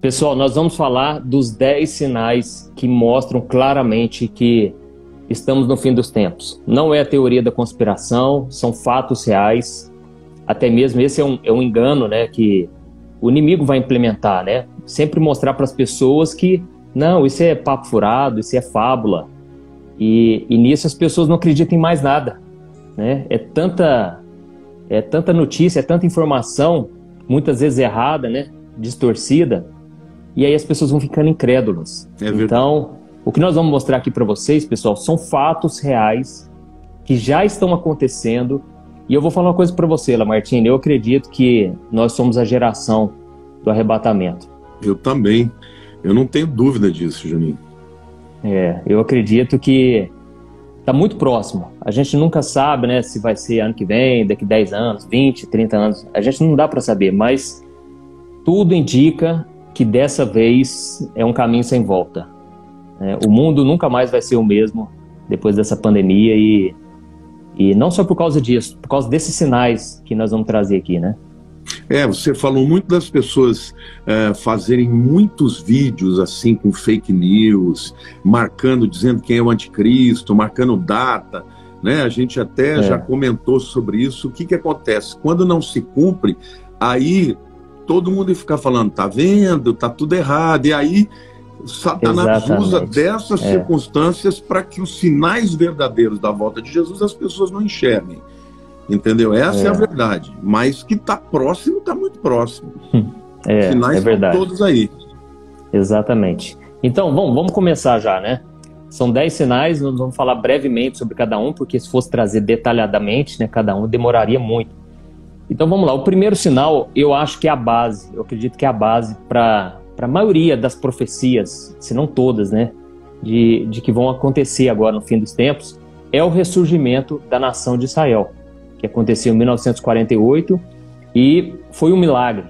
Pessoal, nós vamos falar dos 10 sinais que mostram claramente que estamos no fim dos tempos. Não é a teoria da conspiração, são fatos reais. Até mesmo esse é um engano, né, que o inimigo vai implementar, né? Sempre mostrar para as pessoas que, não, isso é papo furado, isso é fábula. E nisso as pessoas não acreditam em mais nada, né? É tanta notícia, é tanta informação, muitas vezes errada, né? Distorcida. E aí as pessoas vão ficando incrédulas. Então, o que nós vamos mostrar aqui para vocês, pessoal, são fatos reais que já estão acontecendo. E eu vou falar uma coisa para você, Lamartine. Eu acredito que nós somos a geração do arrebatamento. Eu também. Eu não tenho dúvida disso, Juninho. Eu acredito que está muito próximo. A gente nunca sabe, né, se vai ser ano que vem, daqui 10 anos, 20, 30 anos. A gente não dá para saber, mas tudo indica que dessa vez é um caminho sem volta. O mundo nunca mais vai ser o mesmo depois dessa pandemia e não só por causa disso, por causa desses sinais que nós vamos trazer aqui, né? Você falou muito das pessoas fazerem muitos vídeos assim com fake news, marcando, dizendo quem é o anticristo, marcando data, né? A gente até já comentou sobre isso. O que acontece? Quando não se cumpre, aí todo mundo fica falando, tá vendo, tá tudo errado, e aí Satanás usa dessas circunstâncias para que os sinais verdadeiros da volta de Jesus as pessoas não enxerguem. Entendeu? Essa é a verdade. Mas que está próximo, está muito próximo. Os sinais estão todos aí. Exatamente. Então, vamos começar já, né? São 10 sinais, nós vamos falar brevemente sobre cada um, porque se fosse trazer detalhadamente, né, cada um demoraria muito. Então vamos lá, o primeiro sinal eu acho que é a base, eu acredito que é a base para a maioria das profecias, se não todas, né, de que vão acontecer agora no fim dos tempos, é o ressurgimento da nação de Israel, que aconteceu em 1948 e foi um milagre,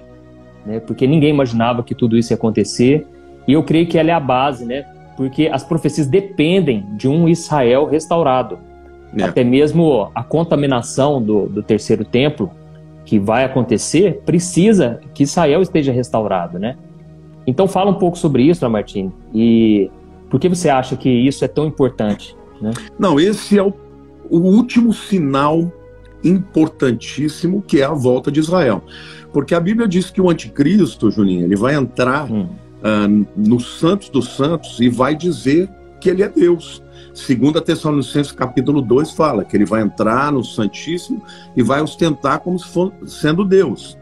né, porque ninguém imaginava que tudo isso ia acontecer, e eu creio que ela é a base, né, porque as profecias dependem de um Israel restaurado, até mesmo a contaminação do terceiro templo, que vai acontecer, precisa que Israel esteja restaurado, né? Então fala um pouco sobre isso, Lamartine, e por que você acha que isso é tão importante, né? Não, esse é o último sinal importantíssimo, que é a volta de Israel. Porque a Bíblia diz que o anticristo, Juninho, ele vai entrar no Santos dos Santos e vai dizer que ele é Deus. 2 Tessalonicenses capítulo 2 fala que ele vai entrar no Santíssimo e vai ostentar como se fosse sendo Deus.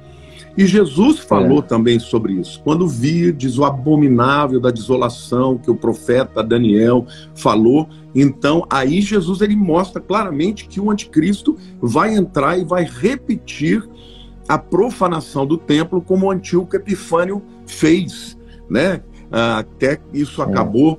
E Jesus falou também sobre isso. Quando virdes o abominável da desolação que o profeta Daniel falou, então aí Jesus ele mostra claramente que o anticristo vai entrar e vai repetir a profanação do templo como o Antíoco Epifânio fez, né? Até isso acabou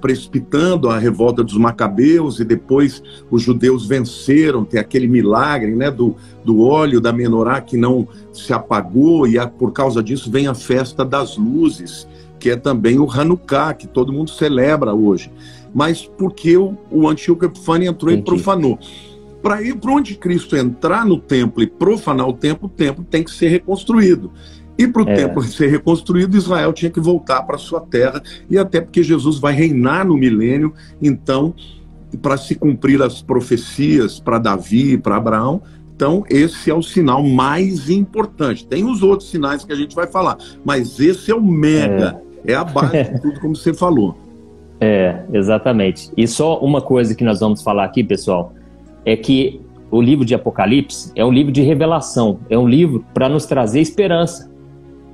precipitando a revolta dos Macabeus, e depois os judeus venceram, tem aquele milagre, né, do óleo da menorá que não se apagou, e por causa disso vem a festa das luzes, que é também o Hanukkah, que todo mundo celebra hoje. Mas porque o Antíoco Epifânio entrou e profanou. Para o anticristo entrar no templo e profanar o templo tem que ser reconstruído. E para o templo ser reconstruído, Israel tinha que voltar para sua terra, e até porque Jesus vai reinar no milênio, então, para se cumprir as profecias para Davi, para Abraão, então esse é o sinal mais importante. Tem os outros sinais que a gente vai falar, mas esse é o mega, é a base de tudo, como você falou. Exatamente. E só uma coisa que nós vamos falar aqui, pessoal, é que o livro de Apocalipse é um livro de revelação, é um livro para nos trazer esperança.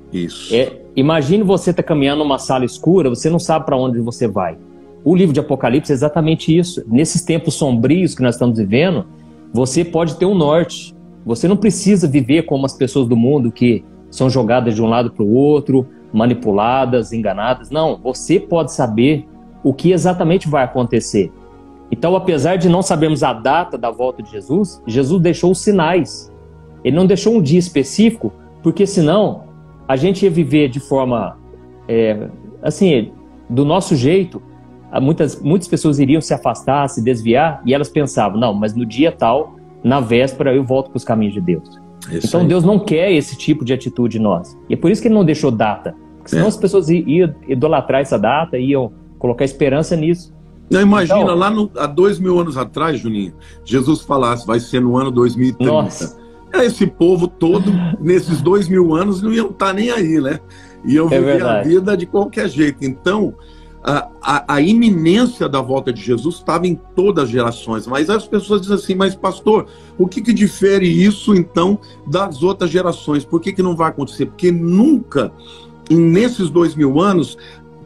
Isso. Imagine você tá caminhando numa sala escura, você não sabe para onde você vai. O livro de Apocalipse é exatamente isso. Nesses tempos sombrios que nós estamos vivendo, você pode ter um norte. Você não precisa viver como as pessoas do mundo que são jogadas de um lado para o outro, manipuladas, enganadas. Não, você pode saber o que exatamente vai acontecer. Então, apesar de não sabermos a data da volta de Jesus, Jesus deixou os sinais. Ele não deixou um dia específico, porque senão a gente ia viver de forma, assim, do nosso jeito. Muitas pessoas iriam se afastar, se desviar, e elas pensavam, não, mas no dia tal, na véspera, eu volto para os caminhos de Deus. Então Deus não quer esse tipo de atitude em nós. E é por isso que ele não deixou data, Porque senão as pessoas iam idolatrar essa data, iam colocar esperança nisso. Não, imagina, então, lá há 2000 anos atrás, Juninho, Jesus falasse, vai ser no ano 2030. Nossa. Esse povo todo, nesses 2000 anos, não iam estar nem aí, né? Iam viver a vida de qualquer jeito. Então, a iminência da volta de Jesus estava em todas as gerações. Mas as pessoas dizem assim, mas pastor, o que difere isso, então, das outras gerações? Por que não vai acontecer? Porque nunca, nesses 2000 anos,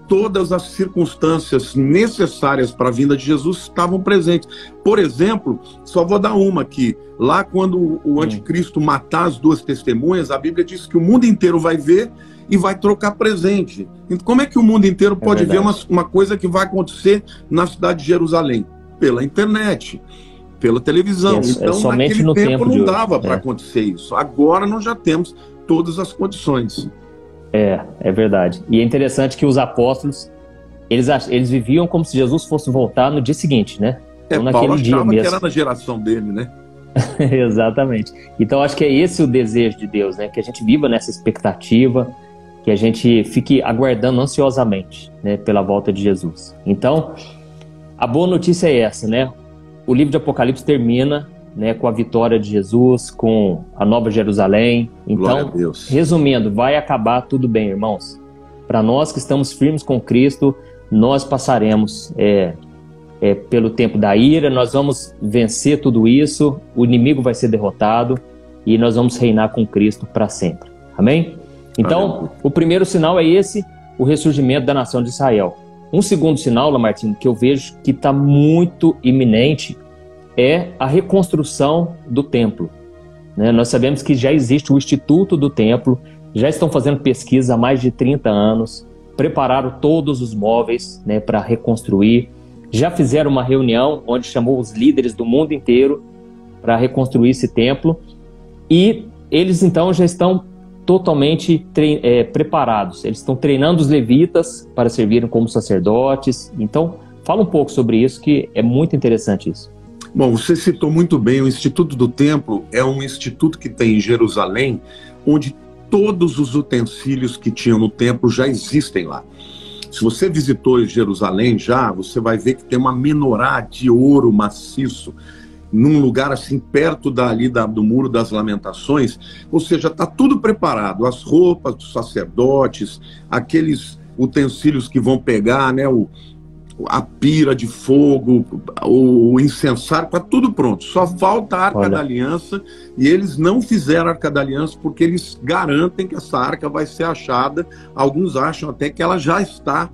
todas as circunstâncias necessárias para a vinda de Jesus estavam presentes. Por exemplo, só vou dar uma aqui. Lá quando o anticristo matar as duas testemunhas, a Bíblia diz que o mundo inteiro vai ver e vai trocar presente. Então, como é que o mundo inteiro pode ver uma coisa que vai acontecer na cidade de Jerusalém? Pela internet, pela televisão. Então, naquele tempo não dava para acontecer isso. Agora nós já temos todas as condições. É verdade. E é interessante que os apóstolos, eles viviam como se Jesus fosse voltar no dia seguinte, né? Então, Paulo achava que era na geração dele, né? Exatamente. Então, acho que é esse o desejo de Deus, né? Que a gente viva nessa expectativa, que a gente fique aguardando ansiosamente, né? Pela volta de Jesus. Então, a boa notícia é essa, né? O livro de Apocalipse termina, né, com a vitória de Jesus, com a Nova Jerusalém. Então, resumindo, vai acabar tudo bem, irmãos. Para nós que estamos firmes com Cristo, nós passaremos pelo tempo da ira, nós vamos vencer tudo isso, o inimigo vai ser derrotado e nós vamos reinar com Cristo para sempre. Amém? Então, o primeiro sinal é esse, o ressurgimento da nação de Israel. Um segundo sinal, Lamartine, que eu vejo que está muito iminente, é a reconstrução do templo. Né? Nós sabemos que já existe o Instituto do Templo, já estão fazendo pesquisa há mais de 30 anos, prepararam todos os móveis, né, para reconstruir, já fizeram uma reunião onde chamou os líderes do mundo inteiro para reconstruir esse templo, e eles então já estão totalmente preparados. Eles estão treinando os levitas para servirem como sacerdotes. Então, fala um pouco sobre isso, que é muito interessante isso. Bom, você citou muito bem, o Instituto do Templo é um instituto que tem em Jerusalém, onde todos os utensílios que tinham no templo já existem lá. Se você visitou Jerusalém já, você vai ver que tem uma menorá de ouro maciço, num lugar assim, perto do Muro das Lamentações, ou seja, está tudo preparado, as roupas dos sacerdotes, aqueles utensílios que vão pegar, né, a pira de fogo, o incensário, está tudo pronto. Só falta a Arca da Aliança, e eles não fizeram a Arca da Aliança porque eles garantem que essa arca vai ser achada. Alguns acham até que ela já está,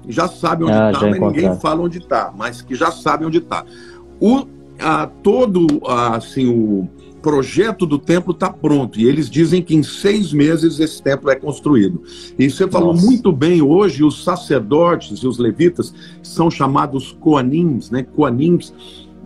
já sabe onde está, mas ninguém fala onde está, mas que já sabe onde está. Todo o projeto do templo está pronto, e eles dizem que em 6 meses esse templo é construído. E você falou muito bem, hoje os sacerdotes e os levitas são chamados Koanims, né? Koanims,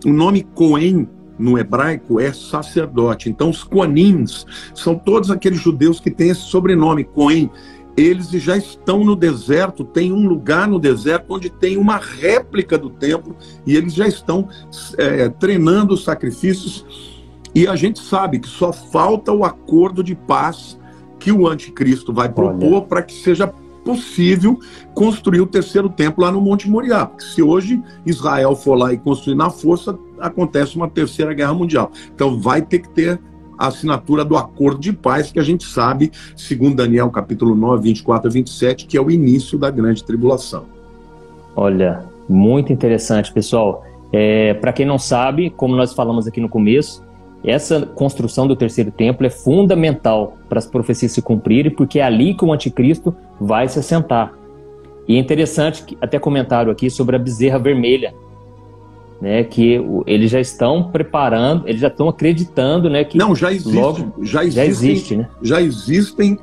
o nome Cohen no hebraico é sacerdote. Então os Koanims são todos aqueles judeus que têm esse sobrenome, Cohen. Eles já estão no deserto, tem um lugar no deserto onde tem uma réplica do templo, e eles já estão treinando os sacrifícios. E a gente sabe que só falta o acordo de paz que o anticristo vai propor para que seja possível construir o terceiro templo lá no Monte Moriá. Porque se hoje Israel for lá e construir na força, acontece uma terceira guerra mundial. Então vai ter que ter a assinatura do acordo de paz, que a gente sabe, segundo Daniel capítulo 9, 24 a 27, que é o início da grande tribulação. Olha, muito interessante, pessoal. Para quem não sabe, como nós falamos aqui no começo, essa construção do terceiro templo é fundamental para as profecias se cumprirem, porque é ali que o anticristo vai se assentar. E é interessante, que até comentaram aqui sobre a bezerra vermelha, né, que eles já estão preparando, eles já estão acreditando, né, que não, já existe, né? Já existem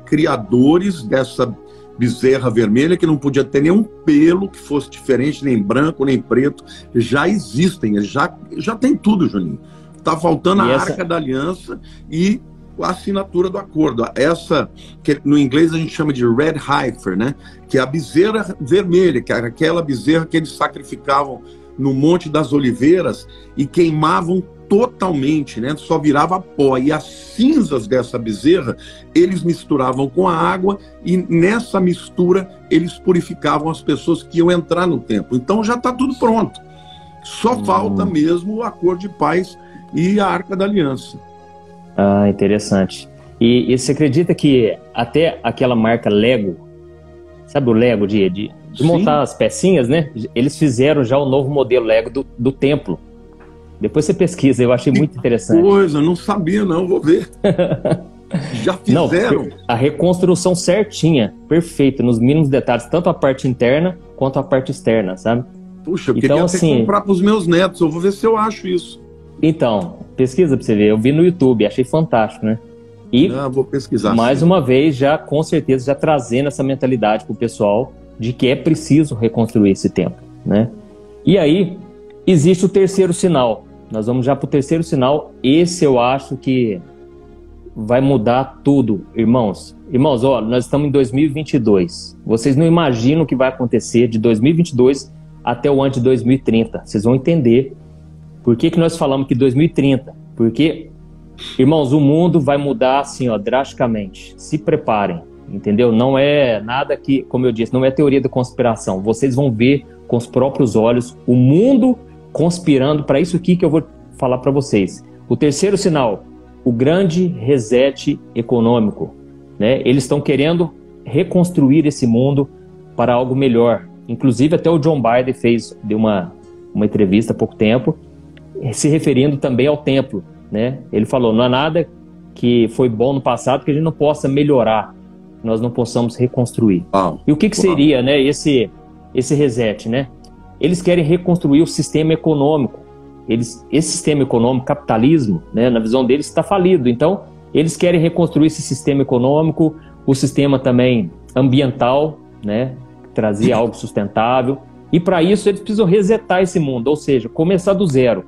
criadores dessa bezerra vermelha, que não podia ter nenhum pelo que fosse diferente, nem branco, nem preto. Já existem, já tem tudo, Juninho. Está faltando a Arca da Aliança e a assinatura do acordo. Essa, que no inglês a gente chama de red heifer, né? Que é a bezerra vermelha, que era aquela bezerra que eles sacrificavam no Monte das Oliveiras e queimavam totalmente, né? Só virava pó. E as cinzas dessa bezerra, eles misturavam com a água e nessa mistura eles purificavam as pessoas que iam entrar no templo. Então já está tudo pronto. Só falta mesmo o acordo de paz e a Arca da Aliança. Ah, interessante. E você acredita que até aquela marca Lego, sabe o Lego de montar as pecinhas, né? Eles fizeram já o novo modelo Lego do templo. Depois você pesquisa, eu achei muito interessante. Coisa, não sabia não, vou ver. Já fizeram? Não, a reconstrução certinha, perfeita, nos mínimos detalhes, tanto a parte interna quanto a parte externa, sabe? Puxa, eu então, queria assim, até comprar para os meus netos, eu vou ver se eu acho isso. Então, pesquisa para você ver, eu vi no YouTube, achei fantástico, né? E, vou pesquisar. Mais uma vez, já com certeza, já trazendo essa mentalidade para o pessoal de que é preciso reconstruir esse templo, né? E aí, existe o terceiro sinal. Nós vamos já para o terceiro sinal. Esse eu acho que vai mudar tudo, irmãos. Irmãos, ó, nós estamos em 2022. Vocês não imaginam o que vai acontecer de 2022 até o ano de 2030. Vocês vão entender por que nós falamos que 2030. Porque, irmãos, o mundo vai mudar assim, ó, drasticamente. Se preparem, entendeu? Não é nada que, como eu disse, não é teoria da conspiração. Vocês vão ver com os próprios olhos o mundo conspirando para isso aqui que eu vou falar para vocês. O terceiro sinal, o grande reset econômico, né? Eles estão querendo reconstruir esse mundo para algo melhor. Inclusive até o John Biden deu uma entrevista há pouco tempo, se referindo também ao templo, né? Ele falou, não há nada que foi bom no passado que a gente não possa melhorar, nós não possamos reconstruir. E o que seria, né, esse reset, né? Eles querem reconstruir o sistema econômico. Esse sistema econômico, capitalismo, né, na visão deles, está falido. Então, eles querem reconstruir esse sistema econômico, o sistema também ambiental, né, trazer algo sustentável. E para isso, eles precisam resetar esse mundo, ou seja, começar do zero.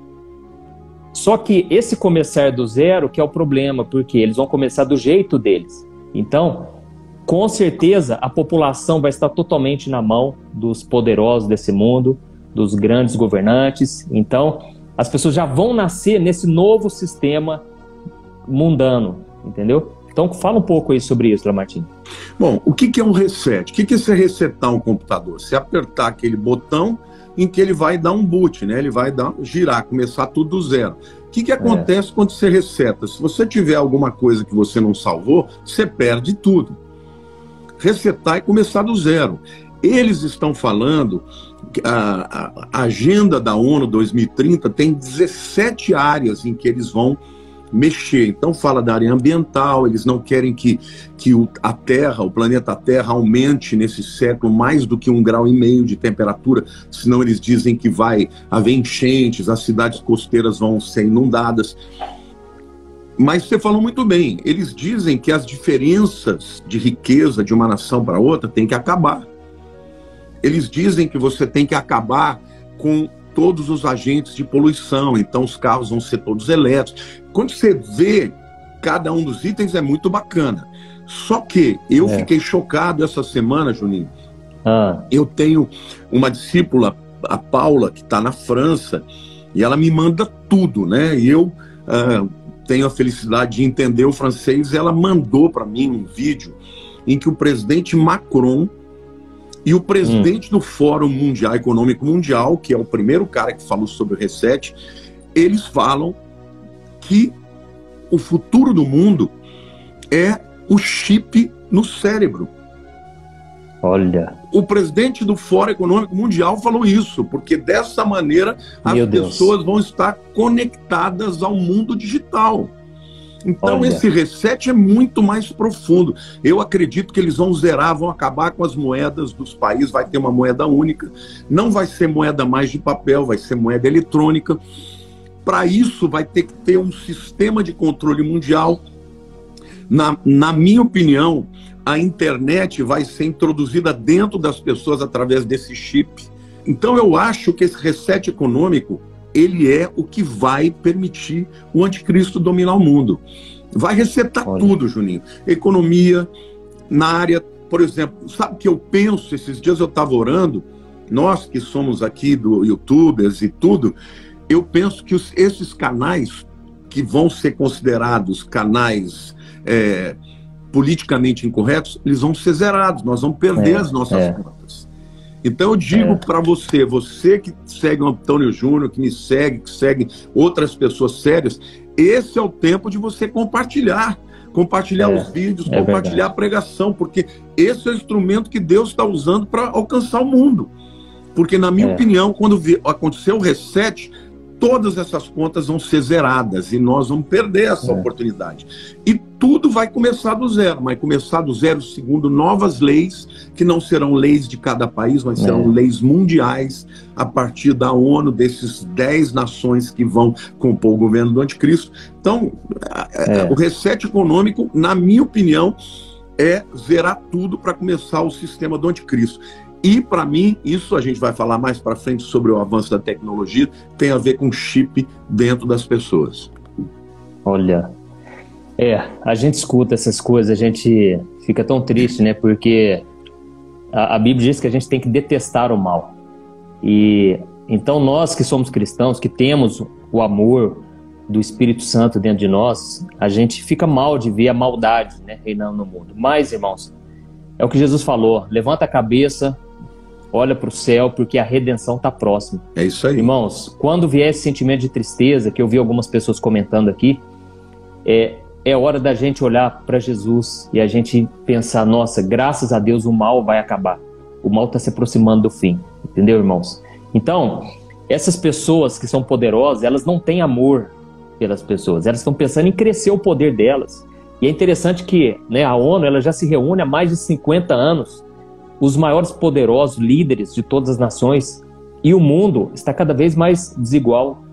Só que esse começar do zero que é o problema, porque eles vão começar do jeito deles. Então, com certeza, a população vai estar totalmente na mão dos poderosos desse mundo, dos grandes governantes. Então, as pessoas já vão nascer nesse novo sistema mundano, entendeu? Então, fala um pouco aí sobre isso, Lamartine. Bom, o que é um reset? O que é você resetar um computador? Você apertar aquele botão em que ele vai dar um boot, né? Ele vai girar, começar tudo do zero. O que acontece quando você reseta? Se você tiver alguma coisa que você não salvou, você perde tudo. Resetar e começar do zero. Eles estão falando, a agenda da ONU 2030 tem 17 áreas em que eles vão mexer. Então fala da área ambiental, eles não querem que a Terra, o planeta Terra, aumente nesse século mais do que 1,5 graus de temperatura, senão eles dizem que vai haver enchentes, as cidades costeiras vão ser inundadas. Mas você falou muito bem, eles dizem que as diferenças de riqueza de uma nação para outra têm que acabar. Eles dizem que você tem que acabar com todos os agentes de poluição, então os carros vão ser todos elétricos. Quando você vê cada um dos itens é muito bacana. Só que eu fiquei chocado essa semana, Juninho. Eu tenho uma discípula, a Paula, que está na França, e ela me manda tudo, né? E eu tenho a felicidade de entender o francês. Ela mandou para mim um vídeo em que o presidente Macron e o presidente do Fórum Mundial, Econômico Mundial, que é o primeiro cara que falou sobre o reset, eles falam que o futuro do mundo é o chip no cérebro. Olha. O presidente do Fórum Econômico Mundial falou isso, porque dessa maneira as pessoas vão estar conectadas ao mundo digital. Então esse reset é muito mais profundo. Eu acredito que eles vão zerar, vão acabar com as moedas dos países, vai ter uma moeda única, não vai ser moeda mais de papel, vai ser moeda eletrônica. Para isso vai ter que ter um sistema de controle mundial. Na minha opinião, a internet vai ser introduzida dentro das pessoas através desse chip. Então eu acho que esse reset econômico, ele é o que vai permitir o anticristo dominar o mundo. Vai resetar tudo, Juninho. Economia, na área, por exemplo, sabe o que eu penso? Esses dias eu estava orando, nós que somos aqui do YouTubers e tudo, eu penso que esses canais que vão ser considerados canais politicamente incorretos, eles vão ser zerados, nós vamos perder as nossas contas. Então eu digo para você que segue o Antônio Júnior, que me segue, que segue outras pessoas sérias, esse é o tempo de você compartilhar os vídeos, compartilhar a pregação, porque esse é o instrumento que Deus está usando para alcançar o mundo. Porque, na minha opinião, quando aconteceu o reset, todas essas contas vão ser zeradas e nós vamos perder essa oportunidade. E tudo vai começar do zero, vai começar do zero segundo novas leis, que não serão leis de cada país, mas serão leis mundiais, a partir da ONU, desses 10 nações que vão compor o governo do anticristo. Então, o reset econômico, na minha opinião, é zerar tudo para começar o sistema do anticristo. E, para mim, isso a gente vai falar mais para frente sobre o avanço da tecnologia, tem a ver com chip dentro das pessoas. Olha, a gente escuta essas coisas, a gente fica tão triste, né? Porque a Bíblia diz que a gente tem que detestar o mal. E então nós que somos cristãos, que temos o amor do Espírito Santo dentro de nós, a gente fica mal de ver a maldade, né, reinando no mundo. Mas, irmãos, é o que Jesus falou, levanta a cabeça, olha para o céu, porque a redenção está próxima. É isso aí. Irmãos, quando vier esse sentimento de tristeza, que eu vi algumas pessoas comentando aqui, é hora da gente olhar para Jesus e a gente pensar, nossa, graças a Deus o mal vai acabar. O mal está se aproximando do fim. Entendeu, irmãos? Então, essas pessoas que são poderosas, elas não têm amor pelas pessoas. Elas estão pensando em crescer o poder delas. E é interessante que, né, a ONU ela já se reúne há mais de 50 anos. Os maiores poderosos líderes de todas as nações, e o mundo está cada vez mais desigual.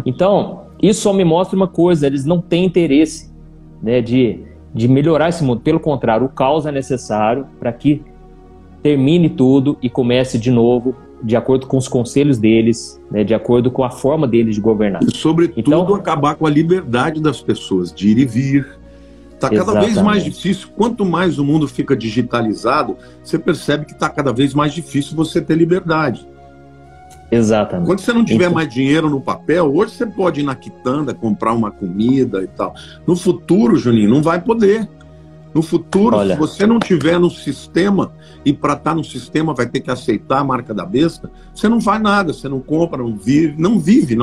Então, isso só me mostra uma coisa, eles não têm interesse, né, de melhorar esse mundo. Pelo contrário, o caos é necessário para que termine tudo e comece de novo, de acordo com os conselhos deles, né, de acordo com a forma deles de governar. E, sobretudo, então, acabar com a liberdade das pessoas de ir e vir. Está cada vez mais difícil. Quanto mais o mundo fica digitalizado, você percebe que está cada vez mais difícil você ter liberdade. Exatamente. Quando você não tiver mais dinheiro no papel, hoje você pode ir na quitanda, comprar uma comida e tal. No futuro, Juninho, não vai poder. No futuro, se você não tiver no sistema, e para estar no sistema vai ter que aceitar a marca da besta, você não faz nada, você não compra, não vive, não vende,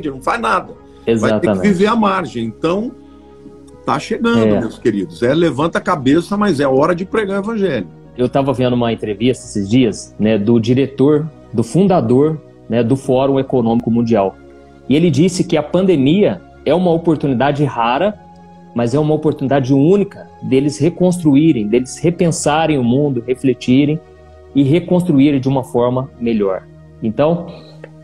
não faz nada. Exatamente. Vai ter que viver à margem. Então, tá chegando, meus queridos. Levanta a cabeça, mas é hora de pregar o evangelho. Eu estava vendo uma entrevista esses dias, né, do diretor, do fundador, né, do Fórum Econômico Mundial. E ele disse que a pandemia é uma oportunidade rara, mas é uma oportunidade única deles reconstruírem, deles repensarem o mundo, refletirem e reconstruírem de uma forma melhor. Então,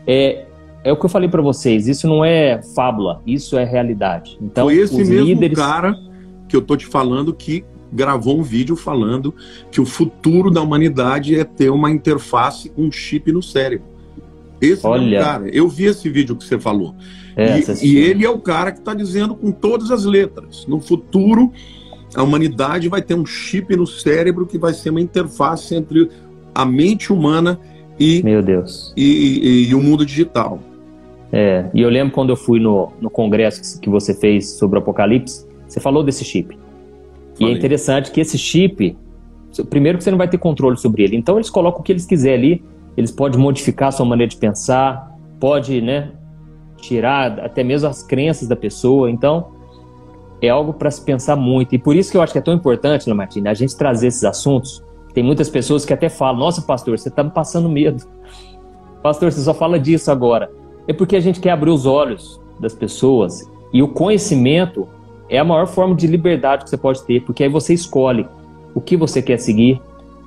é o que eu falei para vocês, isso não é fábula, isso é realidade. Então, foi esse mesmo cara que eu tô te falando que gravou um vídeo falando que o futuro da humanidade é ter uma interface com um chip no cérebro. Esse mesmo cara, eu vi esse vídeo que você falou. E ele é o cara que está dizendo com todas as letras. No futuro, a humanidade vai ter um chip no cérebro que vai ser uma interface entre a mente humana e, meu Deus, e o mundo digital. E eu lembro quando eu fui no congresso que você fez sobre o Apocalipse, você falou desse chip. E é interessante que esse chip, primeiro que você não vai ter controle sobre ele, então eles colocam o que eles quiserem ali, eles podem modificar a sua maneira de pensar, pode, né, tirar até mesmo as crenças da pessoa, então é algo para se pensar muito. E por isso que eu acho que é tão importante, Lamartine, a gente trazer esses assuntos. Tem muitas pessoas que até falam, nossa, pastor, você está me passando medo. Pastor, você só fala disso agora. É porque a gente quer abrir os olhos das pessoas, e o conhecimento é a maior forma de liberdade que você pode ter, porque aí você escolhe o que você quer seguir,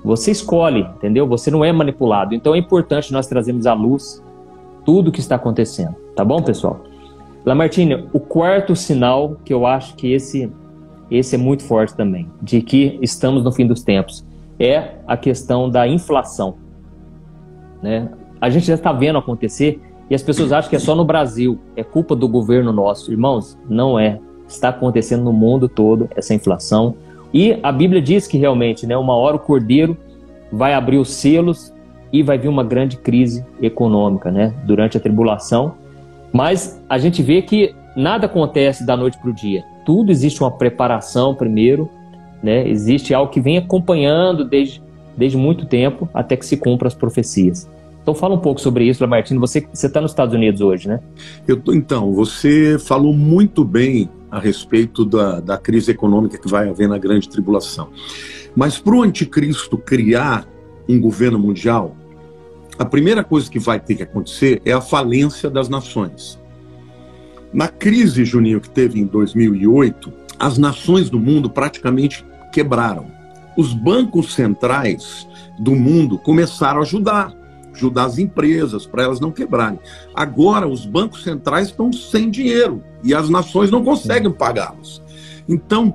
você escolhe, entendeu? Você não é manipulado. Então é importante nós trazermos à luz tudo o que está acontecendo. Tá bom, pessoal? Lamartine, o quarto sinal, que eu acho que esse é muito forte também, de que estamos no fim dos tempos, é a questão da inflação, né? A gente já está vendo acontecer e as pessoas acham que é só no Brasil, é culpa do governo nosso. Irmãos, não é. Está acontecendo no mundo todo essa inflação. E a Bíblia diz que realmente, né, uma hora o Cordeiro vai abrir os selos e vai vir uma grande crise econômica, né, durante a tribulação. Mas a gente vê que nada acontece da noite para o dia. Tudo existe uma preparação primeiro, né? Existe algo que vem acompanhando desde muito tempo até que se cumpra as profecias. Então fala um pouco sobre isso, Lamartine. Você está nos Estados Unidos hoje, né? Então, você falou muito bem a respeito da crise econômica que vai haver na grande tribulação. Mas para o anticristo criar um governo mundial, a primeira coisa que vai ter que acontecer é a falência das nações. Na crise, Juninho, que teve em 2008, as nações do mundo praticamente quebraram. Os bancos centrais do mundo começaram a ajudar as empresas para elas não quebrarem. Agora, os bancos centrais estão sem dinheiro e as nações não conseguem pagá-los. Então,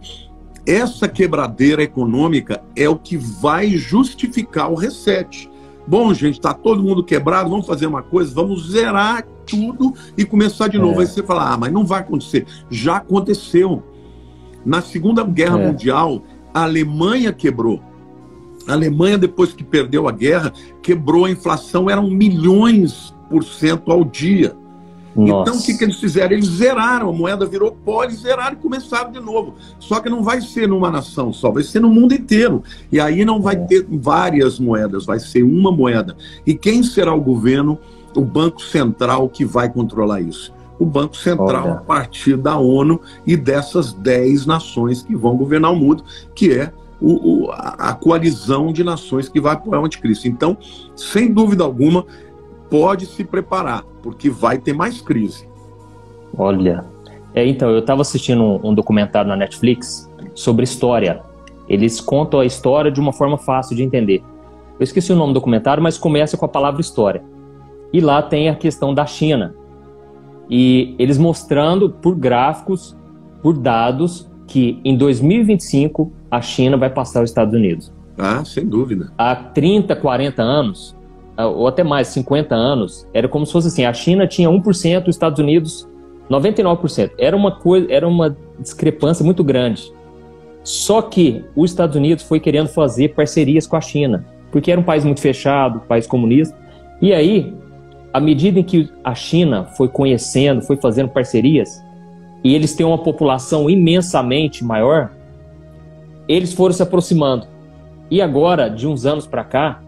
essa quebradeira econômica é o que vai justificar o reset. Bom, gente, está todo mundo quebrado, vamos fazer uma coisa, vamos zerar tudo e começar de novo. Aí você fala, mas não vai acontecer. Já aconteceu. Na Segunda Guerra Mundial, a Alemanha quebrou. A Alemanha, depois que perdeu a guerra, quebrou, a inflação, eram milhões% ao dia. Nossa. Então, o que eles fizeram? Eles zeraram, a moeda virou pó, eles zeraram e começaram de novo. Só que não vai ser numa nação só, vai ser no mundo inteiro. E aí não vai ter várias moedas, vai ser uma moeda. E quem será o governo, o Banco Central, que vai controlar isso? O Banco Central, a partir da ONU e dessas 10 nações que vão governar o mundo, que é a coalizão de nações que vai apoiar o anticristo. Então, sem dúvida alguma, pode se preparar, porque vai ter mais crise. Olha, então, eu estava assistindo um documentário na Netflix sobre história. Eles contam a história de uma forma fácil de entender. Eu esqueci o nome do documentário, mas começa com a palavra história. E lá tem a questão da China. E eles mostrando por gráficos, por dados, que em 2025 a China vai passar os Estados Unidos. Ah, sem dúvida. Há 30, 40 anos, ou até mais, 50 anos, era como se fosse assim, a China tinha 1%, os Estados Unidos 99%. Era uma discrepância muito grande. Só que os Estados Unidos foi querendo fazer parcerias com a China, porque era um país muito fechado, um país comunista. E aí, à medida em que a China foi conhecendo, foi fazendo parcerias, e eles têm uma população imensamente maior, eles foram se aproximando. E agora, de uns anos para cá,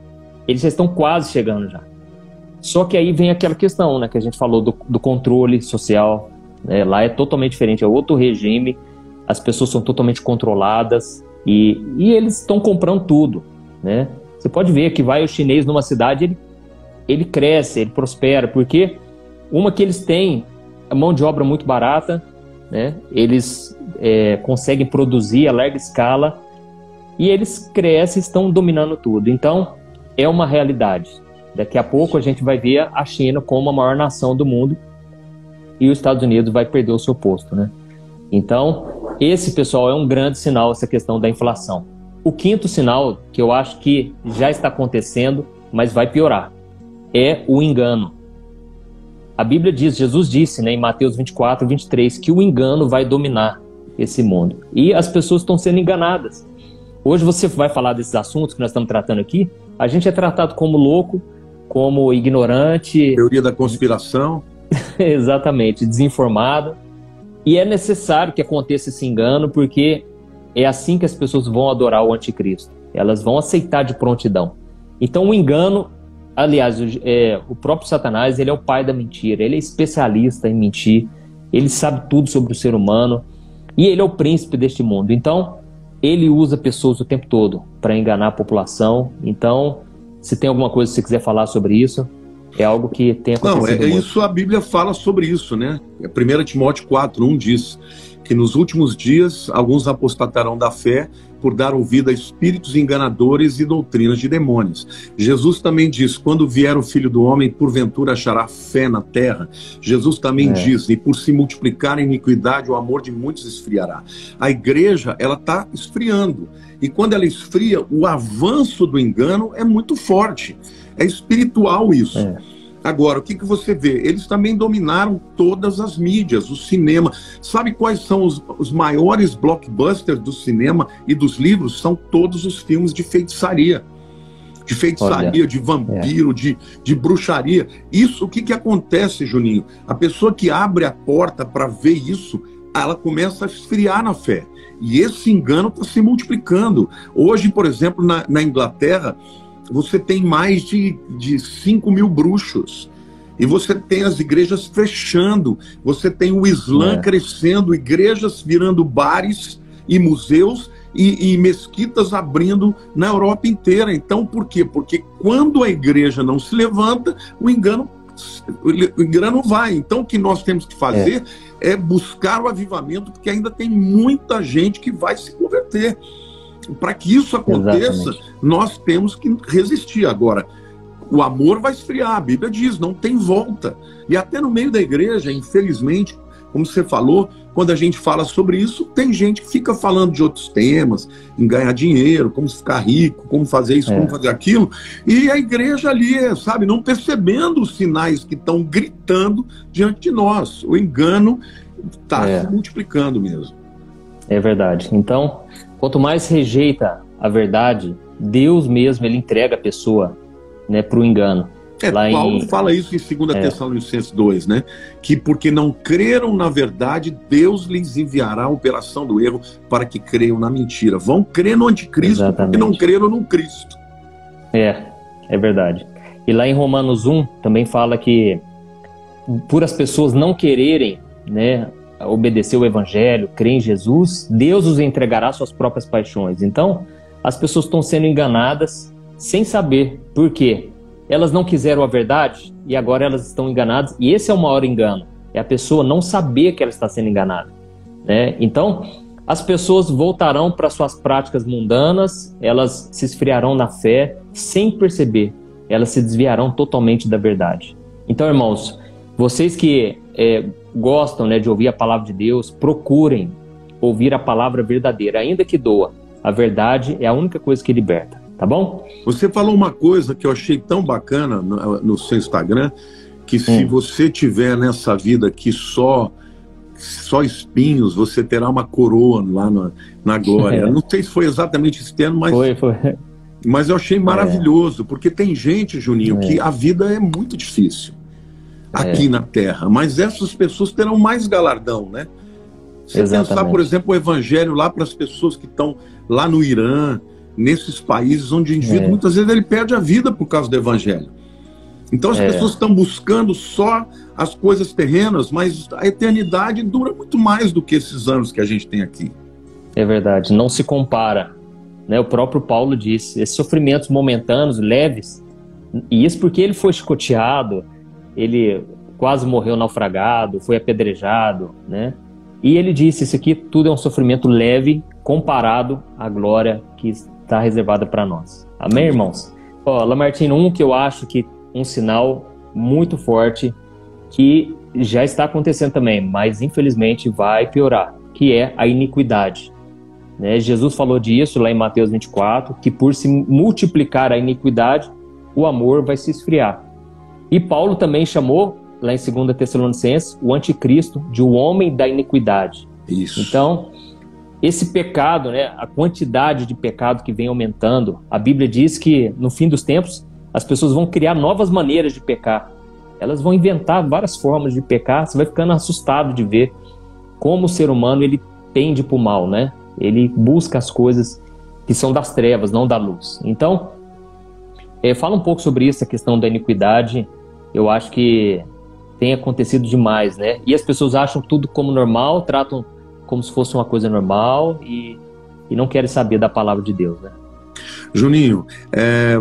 eles já estão quase chegando já. Só que aí vem aquela questão, né, que a gente falou do controle social. Né? Lá é totalmente diferente, é outro regime, as pessoas são totalmente controladas e eles estão comprando tudo. Né? Você pode ver que vai o chinês numa cidade, ele cresce, ele prospera, porque que eles têm a mão de obra muito barata, né? Eles conseguem produzir a larga escala e eles crescem, estão dominando tudo. Então, é uma realidade. Daqui a pouco a gente vai ver a China como a maior nação do mundo e os Estados Unidos vai perder o seu posto, né? Então, esse, pessoal, é um grande sinal, essa questão da inflação. O quinto sinal, que eu acho que já está acontecendo, mas vai piorar, é o engano. A Bíblia diz, Jesus disse, né, em Mateus 24, 23, que o engano vai dominar esse mundo. E as pessoas estão sendo enganadas. Hoje você vai falar desses assuntos que nós estamos tratando aqui, a gente é tratado como louco, como ignorante. Teoria da conspiração. Exatamente, desinformado. E é necessário que aconteça esse engano, porque é assim que as pessoas vão adorar o anticristo. Elas vão aceitar de prontidão. Então o engano, aliás, o próprio Satanás, ele é o pai da mentira, ele é especialista em mentir, ele sabe tudo sobre o ser humano e ele é o príncipe deste mundo. Então, ele usa pessoas o tempo todo para enganar a população. Então, se tem alguma coisa que você quiser falar sobre isso, é algo que tem acontecido muito. Isso, a Bíblia fala sobre isso, né? 1 Timóteo 4:1 diz que nos últimos dias alguns apostatarão da fé por dar ouvido a espíritos enganadores e doutrinas de demônios. Jesus também diz, quando vier o Filho do Homem, porventura achará fé na terra. Jesus também diz, e por se multiplicar a iniquidade, o amor de muitos esfriará. A igreja, ela está esfriando. E quando ela esfria, o avanço do engano é muito forte. É espiritual isso. Agora, o que você vê? Eles também dominaram todas as mídias, o cinema. Sabe quais são os maiores blockbusters do cinema e dos livros? São todos os filmes de feitiçaria. de feitiçaria, de vampiro, de bruxaria. Isso, o que acontece, Juninho? A pessoa que abre a porta para ver isso, ela começa a esfriar na fé. E esse engano está se multiplicando. Hoje, por exemplo, na Inglaterra, você tem mais de 5 mil bruxos. E você tem as igrejas fechando. Você tem o Islã crescendo, igrejas virando bares e museus e mesquitas abrindo na Europa inteira. Então, por quê? Porque quando a igreja não se levanta, o engano vai. Então, o que nós temos que fazer é buscar o avivamento, porque ainda tem muita gente que vai se converter. Para que isso aconteça, nós temos que resistir. Agora, o amor vai esfriar, a Bíblia diz, não tem volta. E até no meio da igreja, infelizmente, como você falou, quando a gente fala sobre isso, tem gente que fica falando de outros temas, em ganhar dinheiro, como ficar rico, como fazer isso, como fazer aquilo, e a igreja ali, sabe, não percebendo os sinais que estão gritando diante de nós. O engano está se multiplicando mesmo. É verdade. Então, quanto mais rejeita a verdade, Deus mesmo, ele entrega a pessoa, né, para o engano. Paulo fala isso em 2 Tessalonicenses 2, né? Que porque não creram na verdade, Deus lhes enviará a operação do erro para que creiam na mentira. Vão crer no anticristo porque não creram no Cristo. É verdade. E lá em Romanos 1 também fala que por as pessoas não quererem, né, obedecer o evangelho, crer em Jesus, Deus os entregará às suas próprias paixões. Então, as pessoas estão sendo enganadas sem saber por quê. Elas não quiseram a verdade e agora elas estão enganadas. E esse é o maior engano. É a pessoa não saber que ela está sendo enganada, né? Então, as pessoas voltarão para suas práticas mundanas, elas se esfriarão na fé sem perceber. Elas se desviarão totalmente da verdade. Então, irmãos, vocês que gostam, né, de ouvir a palavra de Deus, procurem ouvir a palavra verdadeira, ainda que doa. A verdade é a única coisa que liberta. Tá bom? Você falou uma coisa que eu achei tão bacana no seu Instagram, que se você tiver nessa vida aqui só espinhos, você terá uma coroa lá na glória. Não sei se foi exatamente esse termo, mas foi. Mas eu achei maravilhoso, porque tem gente, Juninho, que a vida é muito difícil aqui na Terra, mas essas pessoas terão mais galardão, né? Você pensar, por exemplo, o evangelho lá para as pessoas que estão lá no Irã, nesses países onde o indivíduo muitas vezes ele perde a vida por causa do evangelho. Então as pessoas estão buscando só as coisas terrenas, mas a eternidade dura muito mais do que esses anos que a gente tem aqui. É verdade, não se compara, né? O próprio Paulo disse, esses sofrimentos momentâneos, leves, e isso porque ele foi chicoteado, ele quase morreu naufragado, foi apedrejado, né? E ele disse, isso aqui tudo é um sofrimento leve comparado à glória que está reservada para nós. Amém, irmãos? Lamartine, que eu acho que um sinal muito forte que já está acontecendo também, mas infelizmente vai piorar, que é a iniquidade. Né? Jesus falou disso lá em Mateus 24, que por se multiplicar a iniquidade, o amor vai se esfriar. E Paulo também chamou, lá em 2 Tessalonicenses, o anticristo de o homem da iniquidade. Isso. Então, esse pecado, né, a quantidade de pecado que vem aumentando, a Bíblia diz que no fim dos tempos as pessoas vão criar novas maneiras de pecar. Elas vão inventar várias formas de pecar. Você vai ficando assustado de ver como o ser humano ele tende para o mal, né? Ele busca as coisas que são das trevas, não da luz. Então, fala um pouco sobre isso, a questão da iniquidade. Eu acho que tem acontecido demais, né? E as pessoas acham tudo como normal, tratam como se fosse uma coisa normal e não querem saber da palavra de Deus, né? Juninho,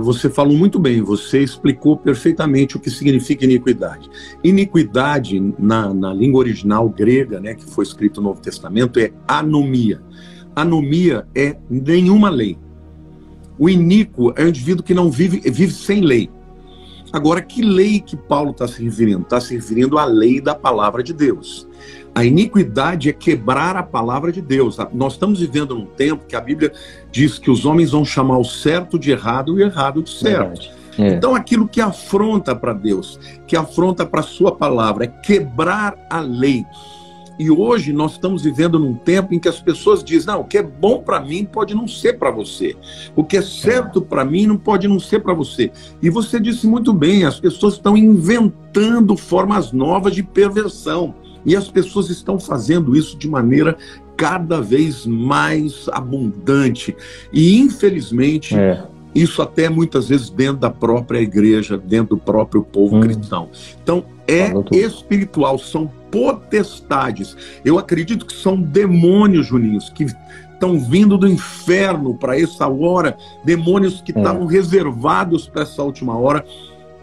você falou muito bem, você explicou perfeitamente o que significa iniquidade. Iniquidade, na língua original grega, né, que foi escrito no Novo Testamento, é anomia. Anomia é nenhuma lei. O iníquo é o indivíduo que não vive sem lei. Agora, que lei que Paulo está se referindo? Está se referindo à lei da palavra de Deus. A iniquidade é quebrar a palavra de Deus. Nós estamos vivendo num tempo que a Bíblia diz que os homens vão chamar o certo de errado e o errado de certo. Então aquilo que afronta para Deus, que afronta para a sua palavra, é quebrar a lei. E hoje nós estamos vivendo num tempo em que as pessoas dizem, não, o que é bom para mim pode não ser para você. O que é certo para mim não pode não ser para você. E você disse muito bem, as pessoas estão inventando formas novas de perversão. E as pessoas estão fazendo isso de maneira cada vez mais abundante. E, infelizmente, isso até muitas vezes dentro da própria igreja, dentro do próprio povo cristão. Então, é espiritual, são potestades. Eu acredito que são demônios, Juninhos, que estão vindo do inferno para essa hora, demônios que estavam reservados para essa última hora,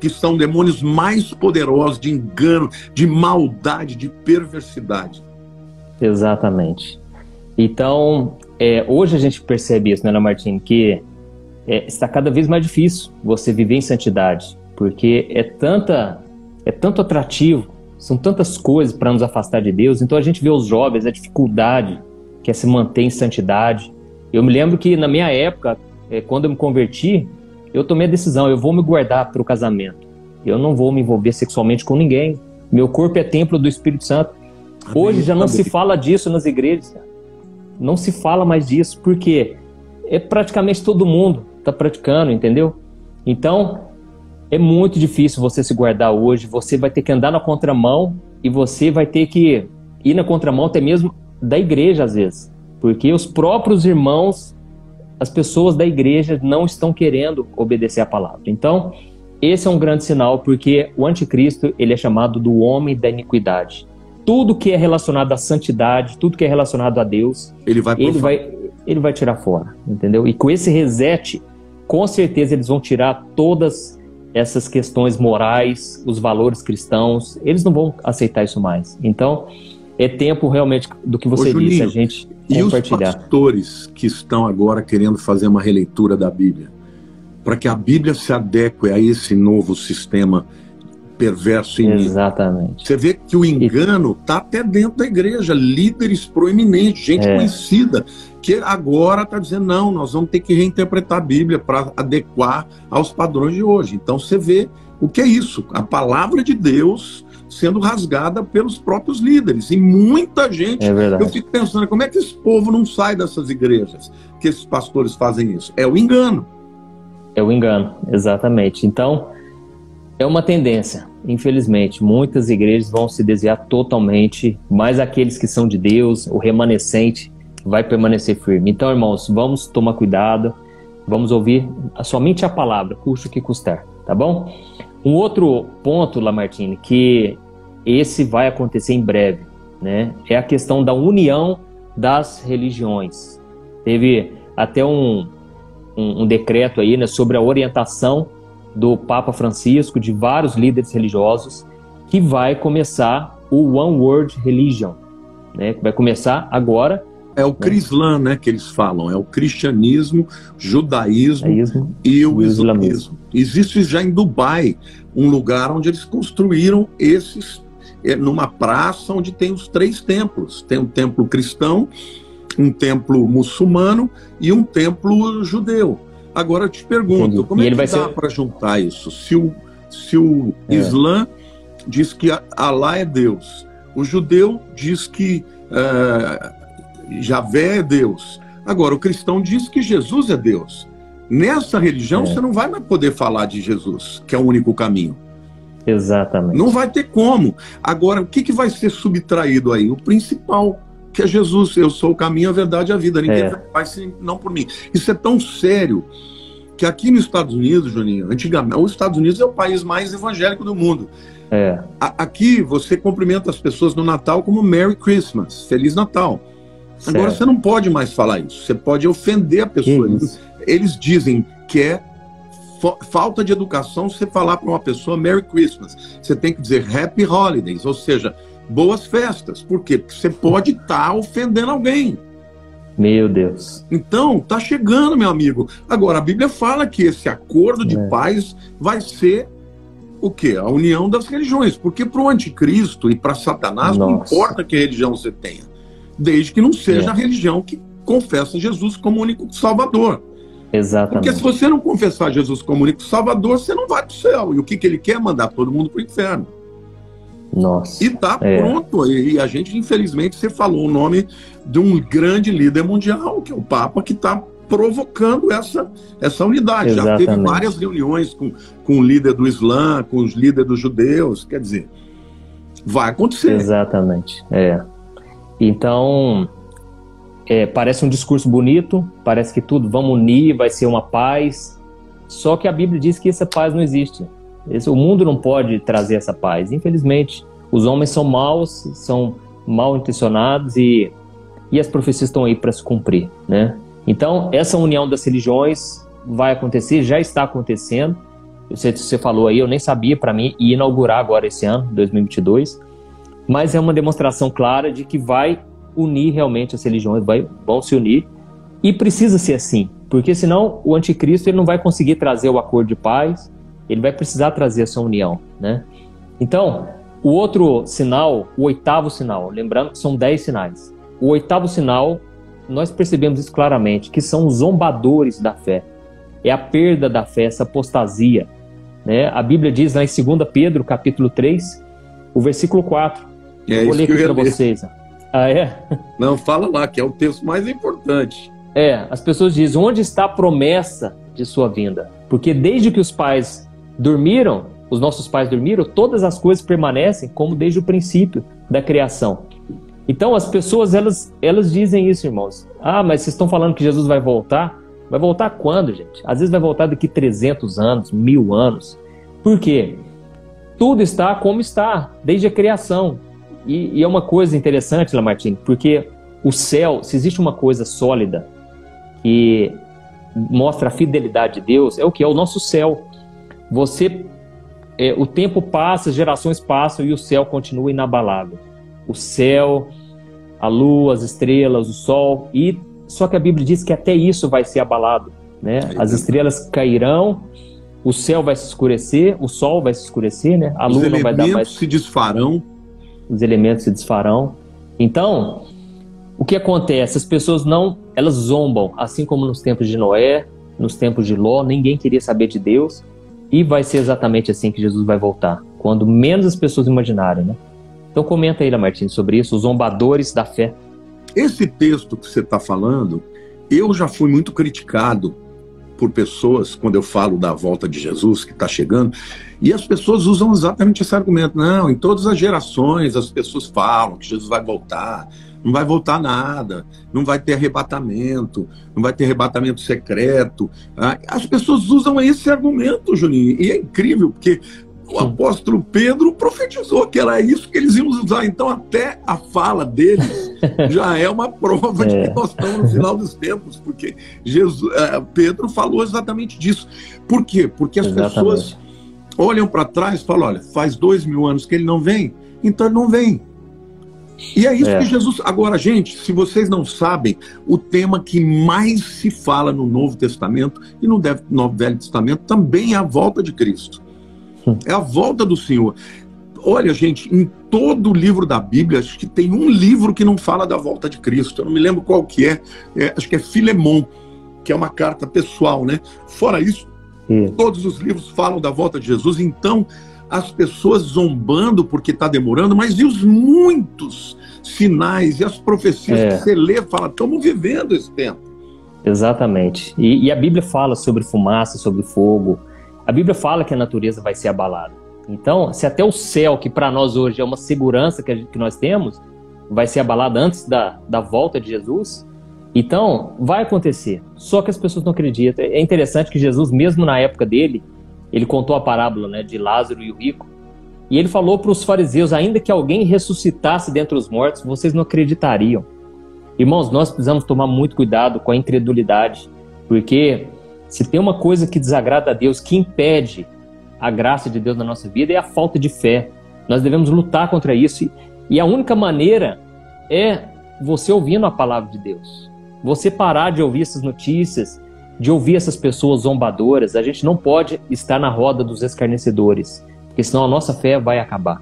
que são demônios mais poderosos de engano, de maldade, de perversidade. Exatamente. Então, hoje a gente percebe isso, né, Ana Martins, que está cada vez mais difícil você viver em santidade, porque é tanto atrativo, são tantas coisas para nos afastar de Deus. Então a gente vê os jovens, a dificuldade que é se manter em santidade. Eu me lembro que na minha época, quando eu me converti, eu tomei a decisão, eu vou me guardar para o casamento. Eu não vou me envolver sexualmente com ninguém. Meu corpo é templo do Espírito Santo. Hoje já não se fala disso nas igrejas. Não se fala mais disso, porque praticamente todo mundo está praticando, entendeu? Então, é muito difícil você se guardar hoje. Você vai ter que andar na contramão e você vai ter que ir na contramão até mesmo da igreja, às vezes. Porque os próprios irmãos, as pessoas da igreja não estão querendo obedecer a palavra. Então, esse é um grande sinal, porque o anticristo, ele é chamado do homem da iniquidade. Tudo que é relacionado à santidade, tudo que é relacionado a Deus, ele vai tirar fora, entendeu? E com esse reset, com certeza eles vão tirar todas essas questões morais, os valores cristãos, eles não vão aceitar isso mais. Então, é tempo realmente do que você disse, a gente compartilhar. E os pastores que estão agora querendo fazer uma releitura da Bíblia, para que a Bíblia se adeque a esse novo sistema perverso em mim. Exatamente. Você vê que o engano está até dentro da igreja, líderes proeminentes, gente conhecida, que agora está dizendo, não, nós vamos ter que reinterpretar a Bíblia para adequar aos padrões de hoje. Então você vê o que é isso, a palavra de Deus sendo rasgada pelos próprios líderes. E muita gente, eu fico pensando, como é que esse povo não sai dessas igrejas, que esses pastores fazem isso? É o engano. É o engano, exatamente. Então, é uma tendência, infelizmente. Muitas igrejas vão se desviar totalmente, mas aqueles que são de Deus, o remanescente, vai permanecer firme. Então, irmãos, vamos tomar cuidado, vamos ouvir somente a palavra, custe o que custar, tá bom? Um outro ponto, Lamartine, que esse vai acontecer em breve, né? É a questão da união das religiões. Teve até um decreto aí, né, sobre a orientação do Papa Francisco, de vários líderes religiosos, que vai começar o One World Religion, né? Vai começar agora. É o Crislã, né, que eles falam. É o cristianismo, judaísmo e o islamismo. Existe já em Dubai um lugar onde eles construíram esses, numa praça onde tem os 3 templos. Tem um templo cristão, um templo muçulmano e um templo judeu. Agora eu te pergunto, como é que dá para juntar isso? Se o Islã diz que Alá é Deus, o judeu diz que Javé é Deus. Agora, o cristão diz que Jesus é Deus. Nessa religião, você não vai mais poder falar de Jesus, que é o único caminho. Exatamente. Não vai ter como. Agora, o que vai ser subtraído aí? O principal, que é Jesus. Eu sou o caminho, a verdade e a vida. Ninguém vai não por mim. Isso é tão sério que aqui nos Estados Unidos, Juninho, antigamente, os Estados Unidos é o país mais evangélico do mundo. Aqui, você cumprimenta as pessoas no Natal como Merry Christmas, Feliz Natal. Agora você não pode mais falar isso. Você pode ofender a pessoa. Eles dizem que é falta de educação você falar para uma pessoa Merry Christmas. Você tem que dizer Happy Holidays, ou seja, boas festas. Por quê? Porque você pode estar ofendendo alguém. Meu Deus. Então, tá chegando, meu amigo. Agora, a Bíblia fala que esse acordo de paz vai ser o quê? A união das religiões. Porque para o anticristo e para Satanás não importa que religião você tenha, desde que não seja a religião que confessa Jesus como único Salvador. Exatamente. Porque se você não confessar Jesus como único Salvador, você não vai para o céu. E o que ele quer? Mandar todo mundo para o inferno. Nossa. E tá pronto. E a gente, infelizmente, você falou o nome de um grande líder mundial, que é o Papa, que está provocando essa unidade. Exatamente. Já teve várias reuniões com o líder do Islã, com os líderes dos judeus. Quer dizer, vai acontecer. Exatamente. Então, parece um discurso bonito, parece que tudo, vamos unir, vai ser uma paz. Só que a Bíblia diz que essa paz não existe. O mundo não pode trazer essa paz. Infelizmente, os homens são maus, são mal intencionados e as profecias estão aí para se cumprir, né? Então, essa união das religiões vai acontecer, já está acontecendo. Você falou aí, eu nem sabia, para mim, ia inaugurar agora esse ano, 2022. Mas é uma demonstração clara de que vai unir realmente as religiões, vão se unir. E precisa ser assim, porque senão o anticristo ele não vai conseguir trazer o acordo de paz, ele vai precisar trazer essa união, né? Então, o outro sinal, o 8º sinal, lembrando que são 10 sinais. O 8º sinal, nós percebemos isso claramente, que são os zombadores da fé. É a perda da fé, essa apostasia, né? A Bíblia diz lá em 2 Pedro, capítulo 3, o versículo 4. Vou ler aqui para vocês. Ah, é? Não, fala lá, que é o texto mais importante. As pessoas dizem, onde está a promessa de sua vinda? Porque desde que os nossos pais dormiram, todas as coisas permanecem como desde o princípio da criação. Então as pessoas, elas dizem isso, irmãos. Ah, mas vocês estão falando que Jesus vai voltar? Vai voltar quando, gente? Às vezes vai voltar daqui 300 anos, 1000 anos. Por quê? Tudo está como está, desde a criação. E é uma coisa interessante, Lamartine, porque o céu, se existe uma coisa sólida que mostra a fidelidade de Deus, é o que? É o nosso céu. O tempo passa, as gerações passam e o céu continua inabalável. O céu, a lua, as estrelas, o sol, só que a Bíblia diz que até isso vai ser abalado, né? As estrelas cairão, o céu vai se escurecer, o sol vai se escurecer, né? A lua não vai dar mais. Os elementos se desfarão. Os elementos se desfarão. Então, o que acontece? As pessoas elas zombam, assim como nos tempos de Noé, nos tempos de Ló, ninguém queria saber de Deus, e vai ser exatamente assim que Jesus vai voltar, quando menos as pessoas imaginarem, né? Então comenta aí, Lamartine, sobre isso, os zombadores da fé. Esse texto que você está falando, eu já fui muito criticado por pessoas, quando eu falo da volta de Jesus, que está chegando, e as pessoas usam exatamente esse argumento. Não, em todas as gerações as pessoas falam que Jesus vai voltar, não vai voltar nada, não vai ter arrebatamento, não vai ter arrebatamento secreto. As pessoas usam esse argumento, Juninho, e é incrível, porque o apóstolo Pedro profetizou que era isso que eles iam usar. Então até a fala deles já é uma prova de que nós estamos no final dos tempos, porque Pedro falou exatamente disso. Por quê? Porque as pessoas olham para trás e falam, olha, faz 2000 anos que ele não vem, então ele não vem. E é isso que Jesus... Agora, gente, se vocês não sabem, o tema que mais se fala no Novo Testamento e no Velho Testamento também é a volta de Cristo. É a volta do Senhor. Olha, gente, em todo o livro da Bíblia, acho que tem um livro que não fala da volta de Cristo. Eu não me lembro qual que é. Acho que é Filemon, que é uma carta pessoal, né? Fora isso, todos os livros falam da volta de Jesus. Então, as pessoas zombando porque está demorando, mas e os muitos sinais e as profecias que você lê, fala, estamos vivendo esse tempo. Exatamente. E a Bíblia fala sobre fumaça, sobre fogo. A Bíblia fala que a natureza vai ser abalada. Então, se até o céu, que para nós hoje é uma segurança que nós temos, vai ser abalado antes da volta de Jesus, então vai acontecer. Só que as pessoas não acreditam. É interessante que Jesus, mesmo na época dele, ele contou a parábola, né, de Lázaro e o rico, e ele falou para os fariseus, ainda que alguém ressuscitasse dentre os mortos, vocês não acreditariam. Irmãos, nós precisamos tomar muito cuidado com a incredulidade, porque se tem uma coisa que desagrada a Deus, que impede a graça de Deus na nossa vida, é a falta de fé. Nós devemos lutar contra isso. E a única maneira é você ouvindo a palavra de Deus. Você parar de ouvir essas notícias, de ouvir essas pessoas zombadoras. A gente não pode estar na roda dos escarnecedores, porque senão a nossa fé vai acabar.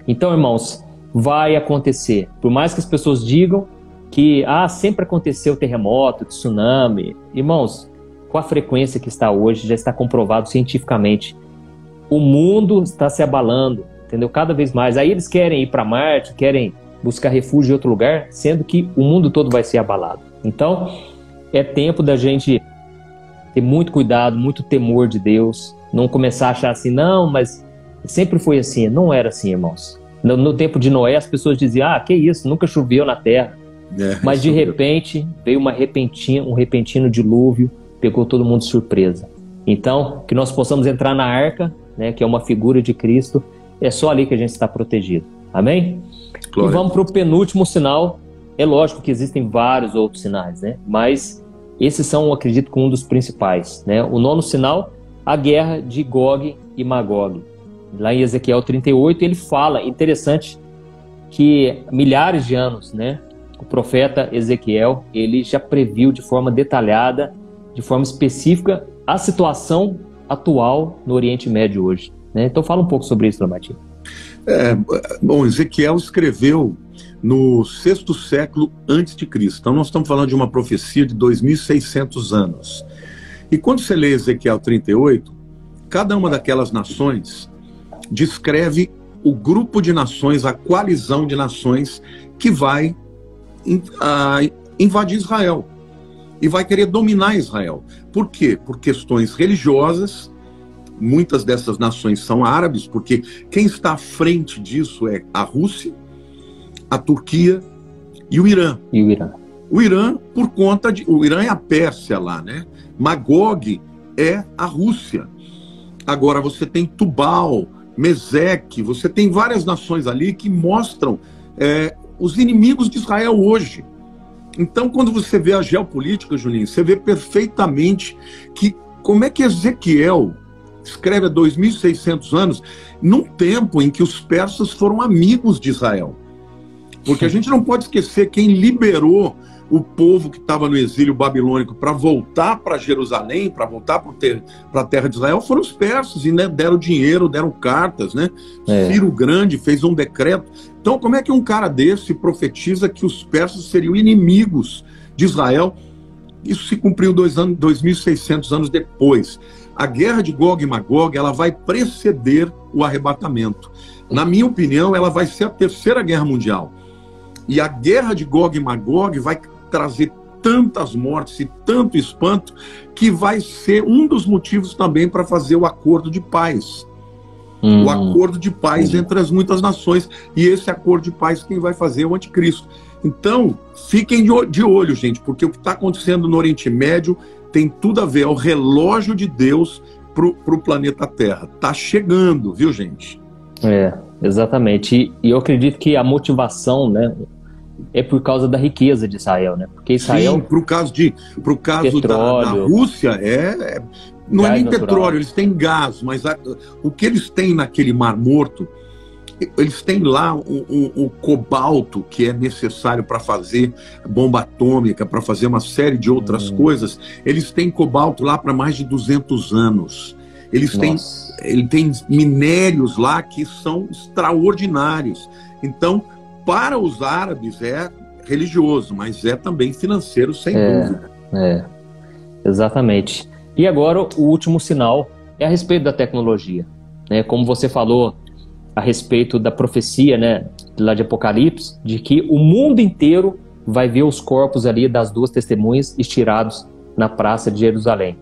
Então, irmãos, vai acontecer. Por mais que as pessoas digam que sempre aconteceu terremoto, tsunami. Irmãos, com a frequência que está hoje, já está comprovado cientificamente. O mundo está se abalando. entendeu? Cada vez mais. Aí eles querem ir para Marte, querem buscar refúgio em outro lugar, sendo que o mundo todo vai ser abalado. Então, é tempo da gente ter muito cuidado, muito temor de Deus, não começar a achar assim, não, mas sempre foi assim. Não era assim, irmãos. No tempo de Noé, as pessoas diziam, que isso, nunca choveu na terra. Mas de repente, veio um repentino dilúvio, pegou todo mundo de surpresa. Então, que nós possamos entrar na arca, né, que é uma figura de Cristo, é só ali que a gente está protegido. Amém? Glória. E vamos para o penúltimo sinal. É lógico que existem vários outros sinais, né? Mas esses são, eu acredito, um dos principais, né? O nono sinal, a guerra de Gog e Magog. Lá em Ezequiel 38, ele fala, interessante, que milhares de anos, né? O profeta Ezequiel, ele já previu de forma detalhada, de forma específica, a situação atual no Oriente Médio hoje, né? Então fala um pouco sobre isso, Martinho. Bom, Ezequiel escreveu no 6º século antes de Cristo. Então nós estamos falando de uma profecia de 2.600 anos. E quando você lê Ezequiel 38, cada uma daquelas nações descreve o grupo de nações, a coalizão de nações que vai invadir Israel e vai querer dominar Israel. Por quê? Por questões religiosas. Muitas dessas nações são árabes, porque quem está à frente disso é a Rússia, a Turquia e o Irã. O Irã, por conta de... O Irã é a Pérsia lá, né? Magog é a Rússia. Agora você tem Tubal, Meseque, você tem várias nações ali que mostram os inimigos de Israel hoje. Então, quando você vê a geopolítica, Juninho, você vê perfeitamente que como é que Ezequiel escreve há 2.600 anos, num tempo em que os persas foram amigos de Israel. Porque a gente não pode esquecer quem liberou o povo que estava no exílio babilônico para voltar para Jerusalém, para voltar para a terra de Israel, foram os persas, e né, deram dinheiro, deram cartas, né? Ciro Grande fez um decreto. Então, como é que um cara desse profetiza que os persas seriam inimigos de Israel? Isso se cumpriu 2.600 anos depois. A guerra de Gog e Magog, ela vai preceder o arrebatamento. Na minha opinião, ela vai ser a terceira guerra mundial. E a guerra de Gog e Magog vai trazer tantas mortes e tanto espanto que vai ser um dos motivos também para fazer o acordo de paz. O acordo de paz entre as muitas nações. E esse acordo de paz quem vai fazer é o anticristo. Então, fiquem de olho, gente, porque o que está acontecendo no Oriente Médio tem tudo a ver, é o relógio de Deus para o planeta Terra. Está chegando, viu, gente? Exatamente. E eu acredito que a motivação, né, é por causa da riqueza de Israel, né? Porque Israel... Sim, pro caso da Rússia, não é nem natural. Petróleo, eles têm gás, mas o que eles têm naquele Mar Morto, eles têm lá o cobalto que é necessário para fazer bomba atômica, para fazer uma série de outras coisas. Eles têm cobalto lá para mais de 200 anos. Eles têm minérios lá que são extraordinários. Então, para os árabes é religioso, mas é também financeiro, sem dúvida. Exatamente. E agora o último sinal é a respeito da tecnologia, né? Como você falou a respeito da profecia, né, lá de Apocalipse, de que o mundo inteiro vai ver os corpos ali das duas testemunhas estirados na praça de Jerusalém.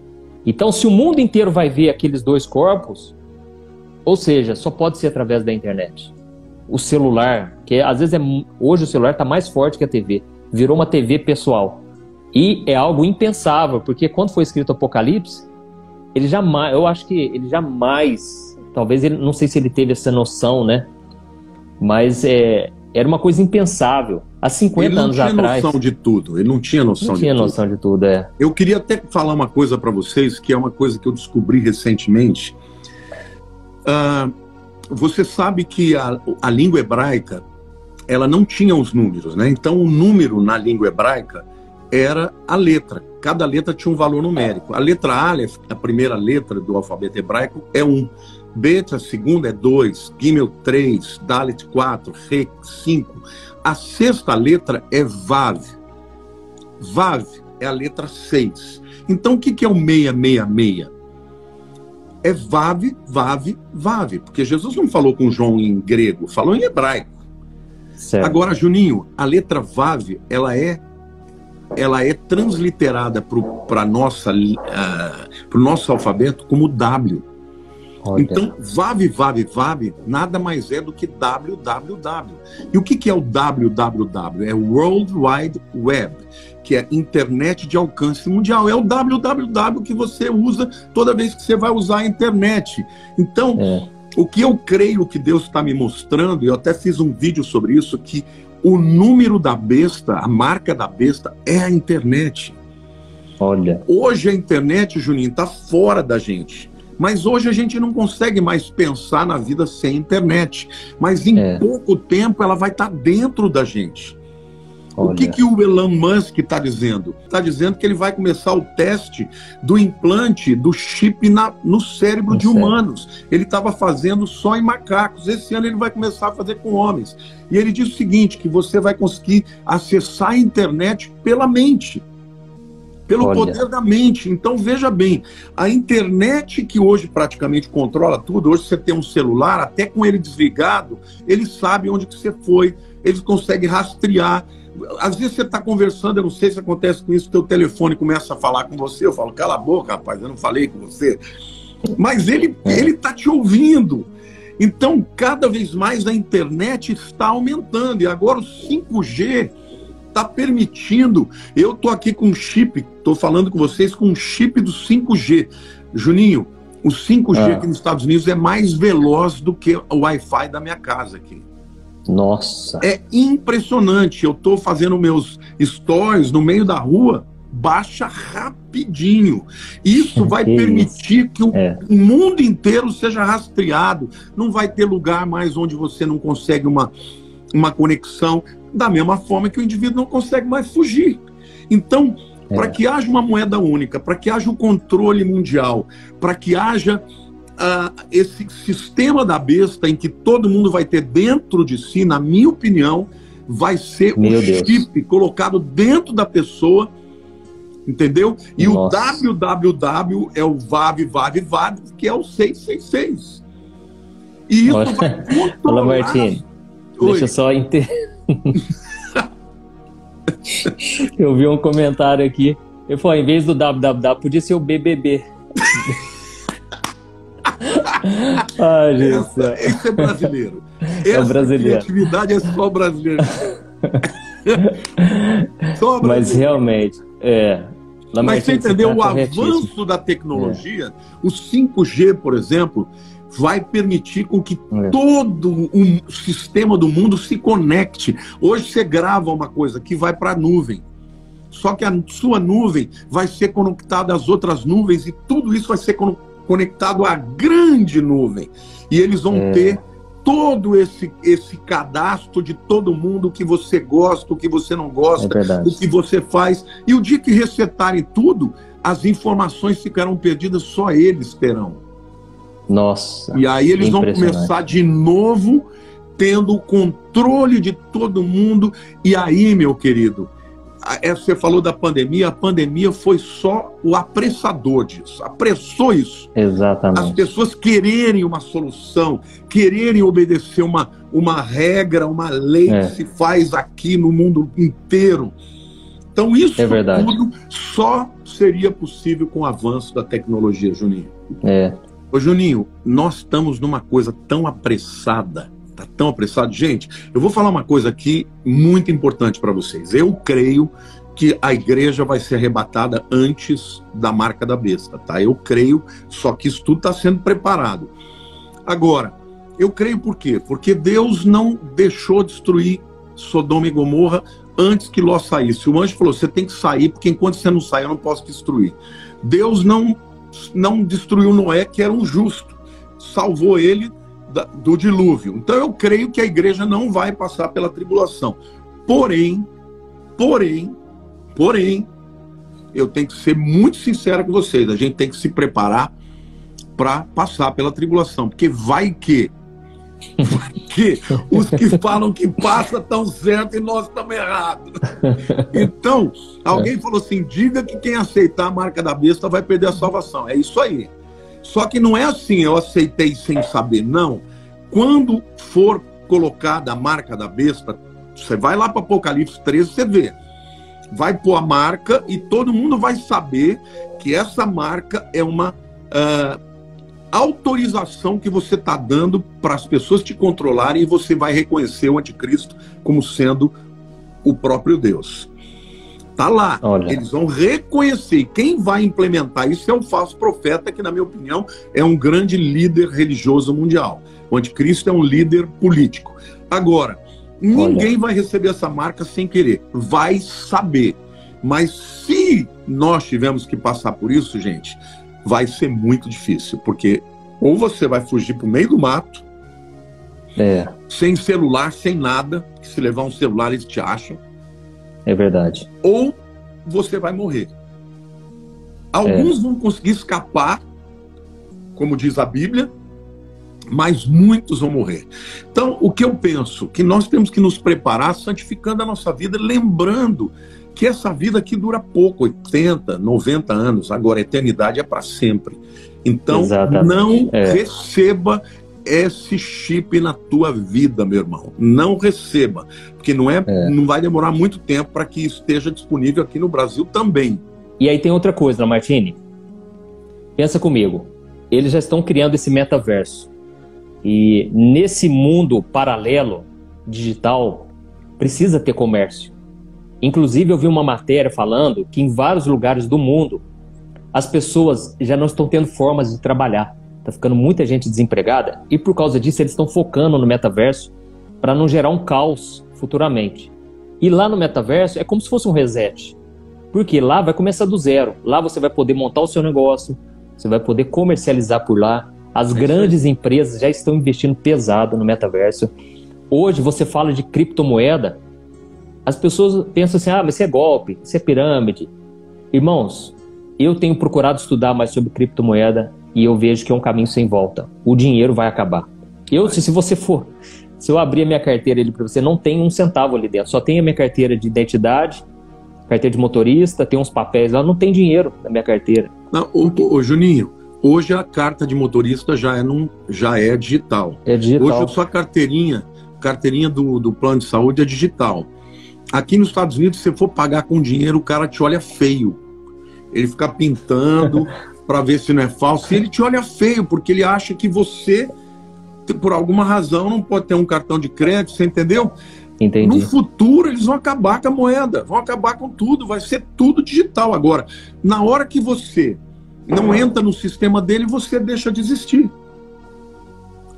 Então, se o mundo inteiro vai ver aqueles dois corpos, ou seja, só pode ser através da internet. O celular, que às vezes hoje o celular está mais forte que a TV, virou uma TV pessoal. E é algo impensável, porque quando foi escrito Apocalipse, eu acho que ele jamais... Talvez ele, não sei se ele teve essa noção, né? Mas era uma coisa impensável. Há 50 anos atrás. Ele não tinha noção de tudo. Ele não tinha noção de tudo. Eu queria até falar uma coisa para vocês, que é uma coisa que eu descobri recentemente. Você sabe que a língua hebraica, ela não tinha os números, né? Então o número na língua hebraica era a letra. Cada letra tinha um valor numérico. A letra Aleph, a primeira letra do alfabeto hebraico, é 1. Bet, a segunda é 2, Gimel 3, Dalet 4, Re 5. A sexta letra é Vav. Vav é a letra 6. Então o que é o 666? é Vav, Vav, Vav. Porque Jesus não falou com João em grego, falou em hebraico. Certo. Agora, Juninho, a letra Vav, ela é transliterada para o nosso alfabeto como W. Olha. Então, Vav, Vav, Vav, nada mais é do que www. E o que é o www? É World Wide Web, que é internet de alcance mundial. É o www que você usa toda vez que você vai usar a internet. Então, o que eu creio que Deus está me mostrando, e eu até fiz um vídeo sobre isso, que o número da besta, a marca da besta, é a internet. Olha. Hoje a internet, Juninho, está fora da gente. Mas hoje a gente não consegue mais pensar na vida sem internet. Mas em pouco tempo ela vai estar dentro da gente. Olha. O que o Elon Musk está dizendo? Está dizendo que ele vai começar o teste do implante do chip no cérebro de humanos. Ele estava fazendo só em macacos. Esse ano ele vai começar a fazer com homens. E ele diz o seguinte, que você vai conseguir acessar a internet pela mente. Pelo poder da mente. Então, veja bem, a internet que hoje praticamente controla tudo, hoje você tem um celular, até com ele desligado, ele sabe onde que você foi, eles conseguem rastrear. Às vezes você está conversando, eu não sei se acontece com isso, teu telefone começa a falar com você, eu falo, cala a boca, rapaz, eu não falei com você. Mas ele está te ouvindo. Então, cada vez mais a internet está aumentando, e agora o 5G está permitindo. Eu estou aqui com um chip, estou falando com vocês com um chip do 5G. Juninho, o 5G aqui nos Estados Unidos é mais veloz do que o Wi-Fi da minha casa aqui. Nossa! É impressionante. Eu estou fazendo meus stories no meio da rua, baixa rapidinho. Isso vai permitir que o mundo inteiro seja rastreado. Não vai ter lugar mais onde você não consegue uma conexão, da mesma forma que o indivíduo não consegue mais fugir. Então, para que haja uma moeda única, para que haja um controle mundial, para que haja esse sistema da besta em que todo mundo vai ter dentro de si, na minha opinião, vai ser chip colocado dentro da pessoa, entendeu? E o www é o Vav, Vav, Vav, que é o 666. E isso vai controlar... Olá, Martim. Deixa eu só Eu vi um comentário aqui. Eu falei, em vez do www, podia ser o BBB. Gente. Esse é brasileiro. Essa brasileiro. Criatividade é só brasileiro. Só brasileiro. Mas realmente, Mas você entendeu o avanço da tecnologia? O 5G, por exemplo, vai permitir com que todo o sistema do mundo se conecte. Hoje você grava uma coisa que vai para a nuvem. Só que a sua nuvem vai ser conectada às outras nuvens e tudo isso vai ser conectado à grande nuvem. E eles vão ter todo esse cadastro de todo mundo, o que você gosta, o que você não gosta, o que você faz. E o dia que resetarem tudo, as informações ficarão perdidas, só eles terão. Nossa. E aí eles vão começar de novo, tendo o controle de todo mundo. E aí, meu querido, você falou da pandemia, a pandemia foi só o apressador disso, apressou isso. Exatamente. As pessoas quererem uma solução, quererem obedecer uma regra, uma lei que se faz aqui no mundo inteiro. Então isso tudo só seria possível com o avanço da tecnologia, Juninho. Ô Juninho, nós estamos numa coisa tão apressada, tá tão apressado. Gente, eu vou falar uma coisa aqui muito importante para vocês. Eu creio que a igreja vai ser arrebatada antes da marca da besta, tá? Eu creio, só que isso tudo está sendo preparado. Agora, eu creio por quê? Porque Deus não deixou destruir Sodoma e Gomorra antes que Ló saísse. O anjo falou, você tem que sair, porque enquanto você não sair, eu não posso destruir. Deus não destruiu Noé, que era um justo. Salvou ele do dilúvio. Então eu creio que a igreja não vai passar pela tribulação. Porém, eu tenho que ser muito sincero com vocês. A gente tem que se preparar para passar pela tribulação. Porque vai que os que falam que passa estão certos e nós estamos errados. Então, alguém falou assim, diga que quem aceitar a marca da besta vai perder a salvação. É isso aí. Só que não é assim, eu aceitei sem saber, não. Quando for colocada a marca da besta, você vai lá para Apocalipse 13, você vê. Vai pôr a marca e todo mundo vai saber que essa marca é uma autorização que você está dando para as pessoas te controlarem, e você vai reconhecer o anticristo como sendo o próprio Deus. Tá lá. Olha. Eles vão reconhecer. E quem vai implementar isso é um falso profeta, que, na minha opinião, é um grande líder religioso mundial. O anticristo é um líder político. Agora, ninguém vai receber essa marca sem querer. Vai saber. Mas se nós tivermos que passar por isso, gente, vai ser muito difícil. Porque ou você vai fugir para o meio do mato, sem celular, sem nada, que se levar um celular eles te acham. É verdade. Ou você vai morrer. Alguns vão conseguir escapar, como diz a Bíblia, mas muitos vão morrer. Então, o que eu penso? Que nós temos que nos preparar santificando a nossa vida, lembrando que essa vida aqui dura pouco, 80, 90 anos. Agora, a eternidade é para sempre. Então, não receba esse chip na tua vida, meu irmão. Não receba, porque não vai demorar muito tempo para que isso esteja disponível aqui no Brasil também. E aí tem outra coisa, Lamartine. Pensa comigo. Eles já estão criando esse metaverso. E nesse mundo paralelo, digital, precisa ter comércio. Inclusive, eu vi uma matéria falando que em vários lugares do mundo, as pessoas já não estão tendo formas de trabalhar. Está ficando muita gente desempregada, e por causa disso eles estão focando no metaverso para não gerar um caos futuramente. E lá no metaverso é como se fosse um reset, porque lá vai começar do zero. Lá você vai poder montar o seu negócio, você vai poder comercializar por lá. As grandes empresas já estão investindo pesado no metaverso. Hoje você fala de criptomoeda, as pessoas pensam assim, mas isso é golpe, isso é pirâmide. Irmãos, eu tenho procurado estudar mais sobre criptomoeda, e eu vejo que é um caminho sem volta. O dinheiro vai acabar. Se eu abrir a minha carteira ali para você, não tem um centavo ali dentro. Só tem a minha carteira de identidade, carteira de motorista, tem uns papéis lá, não tem dinheiro na minha carteira. Não, Juninho, hoje a carta de motorista já é digital. É digital. Hoje a sua carteirinha do plano de saúde é digital. Aqui nos Estados Unidos, se você for pagar com dinheiro, o cara te olha feio. Ele fica pintando para ver se não é falso. E ele te olha feio, porque ele acha que você, por alguma razão, não pode ter um cartão de crédito, você entendeu? Entendi. No futuro, eles vão acabar com a moeda, vão acabar com tudo, vai ser tudo digital. Agora, na hora que você não entra no sistema dele, você deixa de existir.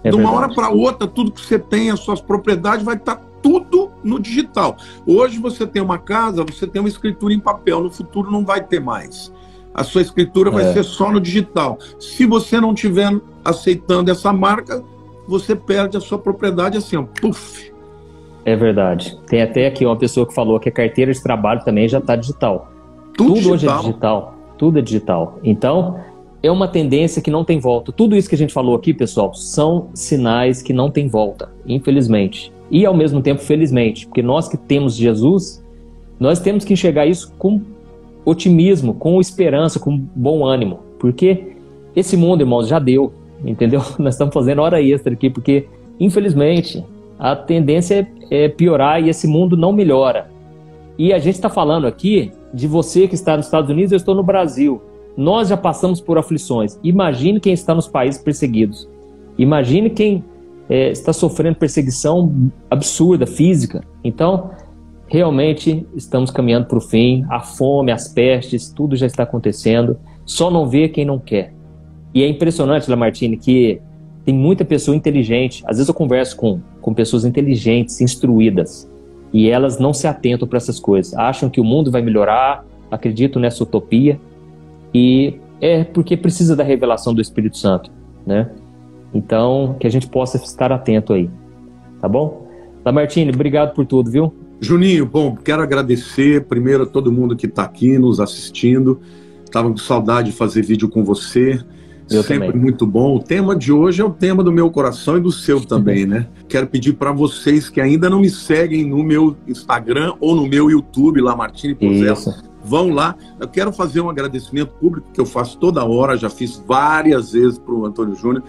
De uma hora para outra, tudo que você tem, as suas propriedades, vai estar tudo no digital. Hoje você tem uma casa, você tem uma escritura em papel, no futuro não vai ter mais. A sua escritura vai ser só no digital. Se você não estiver aceitando essa marca, você perde a sua propriedade assim, ó, puf. É verdade. Tem até aqui uma pessoa que falou que a carteira de trabalho também já está digital. Tudo digital. Hoje é digital. Tudo é digital. Então, é uma tendência que não tem volta. Tudo isso que a gente falou aqui, pessoal, são sinais que não tem volta, infelizmente. E, ao mesmo tempo, felizmente. Porque nós que temos Jesus, nós temos que enxergar isso com otimismo, com esperança, com bom ânimo. Porque esse mundo, irmãos, já deu, entendeu? Nós estamos fazendo hora extra aqui, porque, infelizmente, a tendência é piorar e esse mundo não melhora. E a gente está falando aqui de você que está nos Estados Unidos, eu estou no Brasil. Nós já passamos por aflições. Imagine quem está nos países perseguidos. Imagine quem está sofrendo perseguição absurda, física. Então, realmente estamos caminhando para o fim. A fome, as pestes, tudo já está acontecendo. Só não vê quem não quer. E é impressionante, Lamartine, que tem muita pessoa inteligente. Às vezes eu converso com pessoas inteligentes, instruídas, e elas não se atentam para essas coisas. Acham que o mundo vai melhorar, acreditam nessa utopia, e é porque precisa da revelação do Espírito Santo, né? Então, que a gente possa estar atento aí, tá bom? Lamartine, obrigado por tudo, viu? Juninho, bom, quero agradecer primeiro a todo mundo que está aqui nos assistindo. Estava com saudade de fazer vídeo com você. Eu sempre também. Muito bom. O tema de hoje é o tema do meu coração e do seu também, né? Quero pedir para vocês que ainda não me seguem no meu Instagram ou no meu YouTube, Lamartine Pozella. vão lá. Eu quero fazer um agradecimento público que eu faço toda hora, já fiz várias vezes para o Antônio Júnior.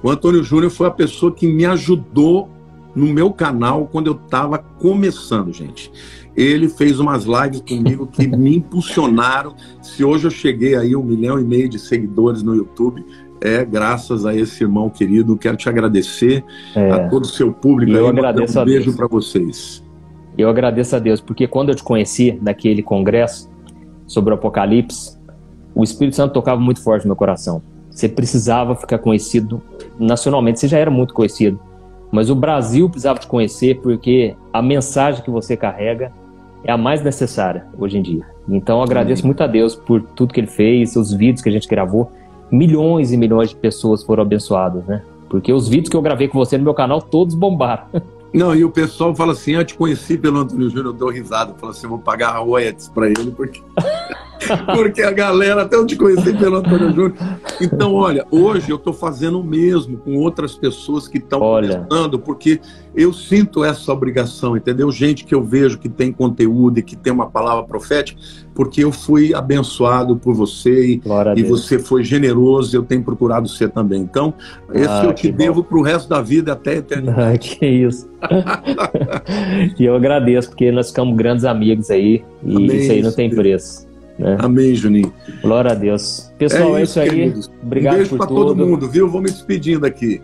O Antônio Júnior foi a pessoa que me ajudou no meu canal quando eu estava começando, gente. Ele fez umas lives comigo que me impulsionaram. Se hoje eu cheguei aí 1,5 milhão de seguidores no YouTube, é graças a esse irmão querido. Quero te agradecer, a todo o seu público. Eu agradeço um beijo para vocês. Eu agradeço a Deus, porque quando eu te conheci naquele congresso sobre o Apocalipse, o Espírito Santo tocava muito forte no meu coração. Você precisava ficar conhecido nacionalmente, você já era muito conhecido, mas o Brasil precisava te conhecer porque a mensagem que você carrega é a mais necessária hoje em dia. Então eu agradeço muito a Deus por tudo que Ele fez, os vídeos que a gente gravou. Milhões e milhões de pessoas foram abençoadas, né? Porque os vídeos que eu gravei com você no meu canal, todos bombaram. Não, e o pessoal fala assim, eu te conheci pelo Antônio Júnior, eu dou risada, eu falo assim, eu vou pagar royalties para ele, porque a galera, até eu te conheci pelo Antônio Júnior. Então, olha, hoje eu estou fazendo o mesmo com outras pessoas que estão começando, porque eu sinto essa obrigação, entendeu? Gente que eu vejo que tem conteúdo e que tem uma palavra profética, porque eu fui abençoado por você e você foi generoso, eu tenho procurado ser também. Então, esse eu te devo para o resto da vida até a eternidade. Que isso. E eu agradeço, porque nós ficamos grandes amigos aí, e amém, isso aí não tem preço. Né? Amém, Juninho. Glória a Deus. Pessoal, é isso aí. Queridos. Obrigado por tudo. Um beijo para todo mundo, viu? Vou me despedindo aqui.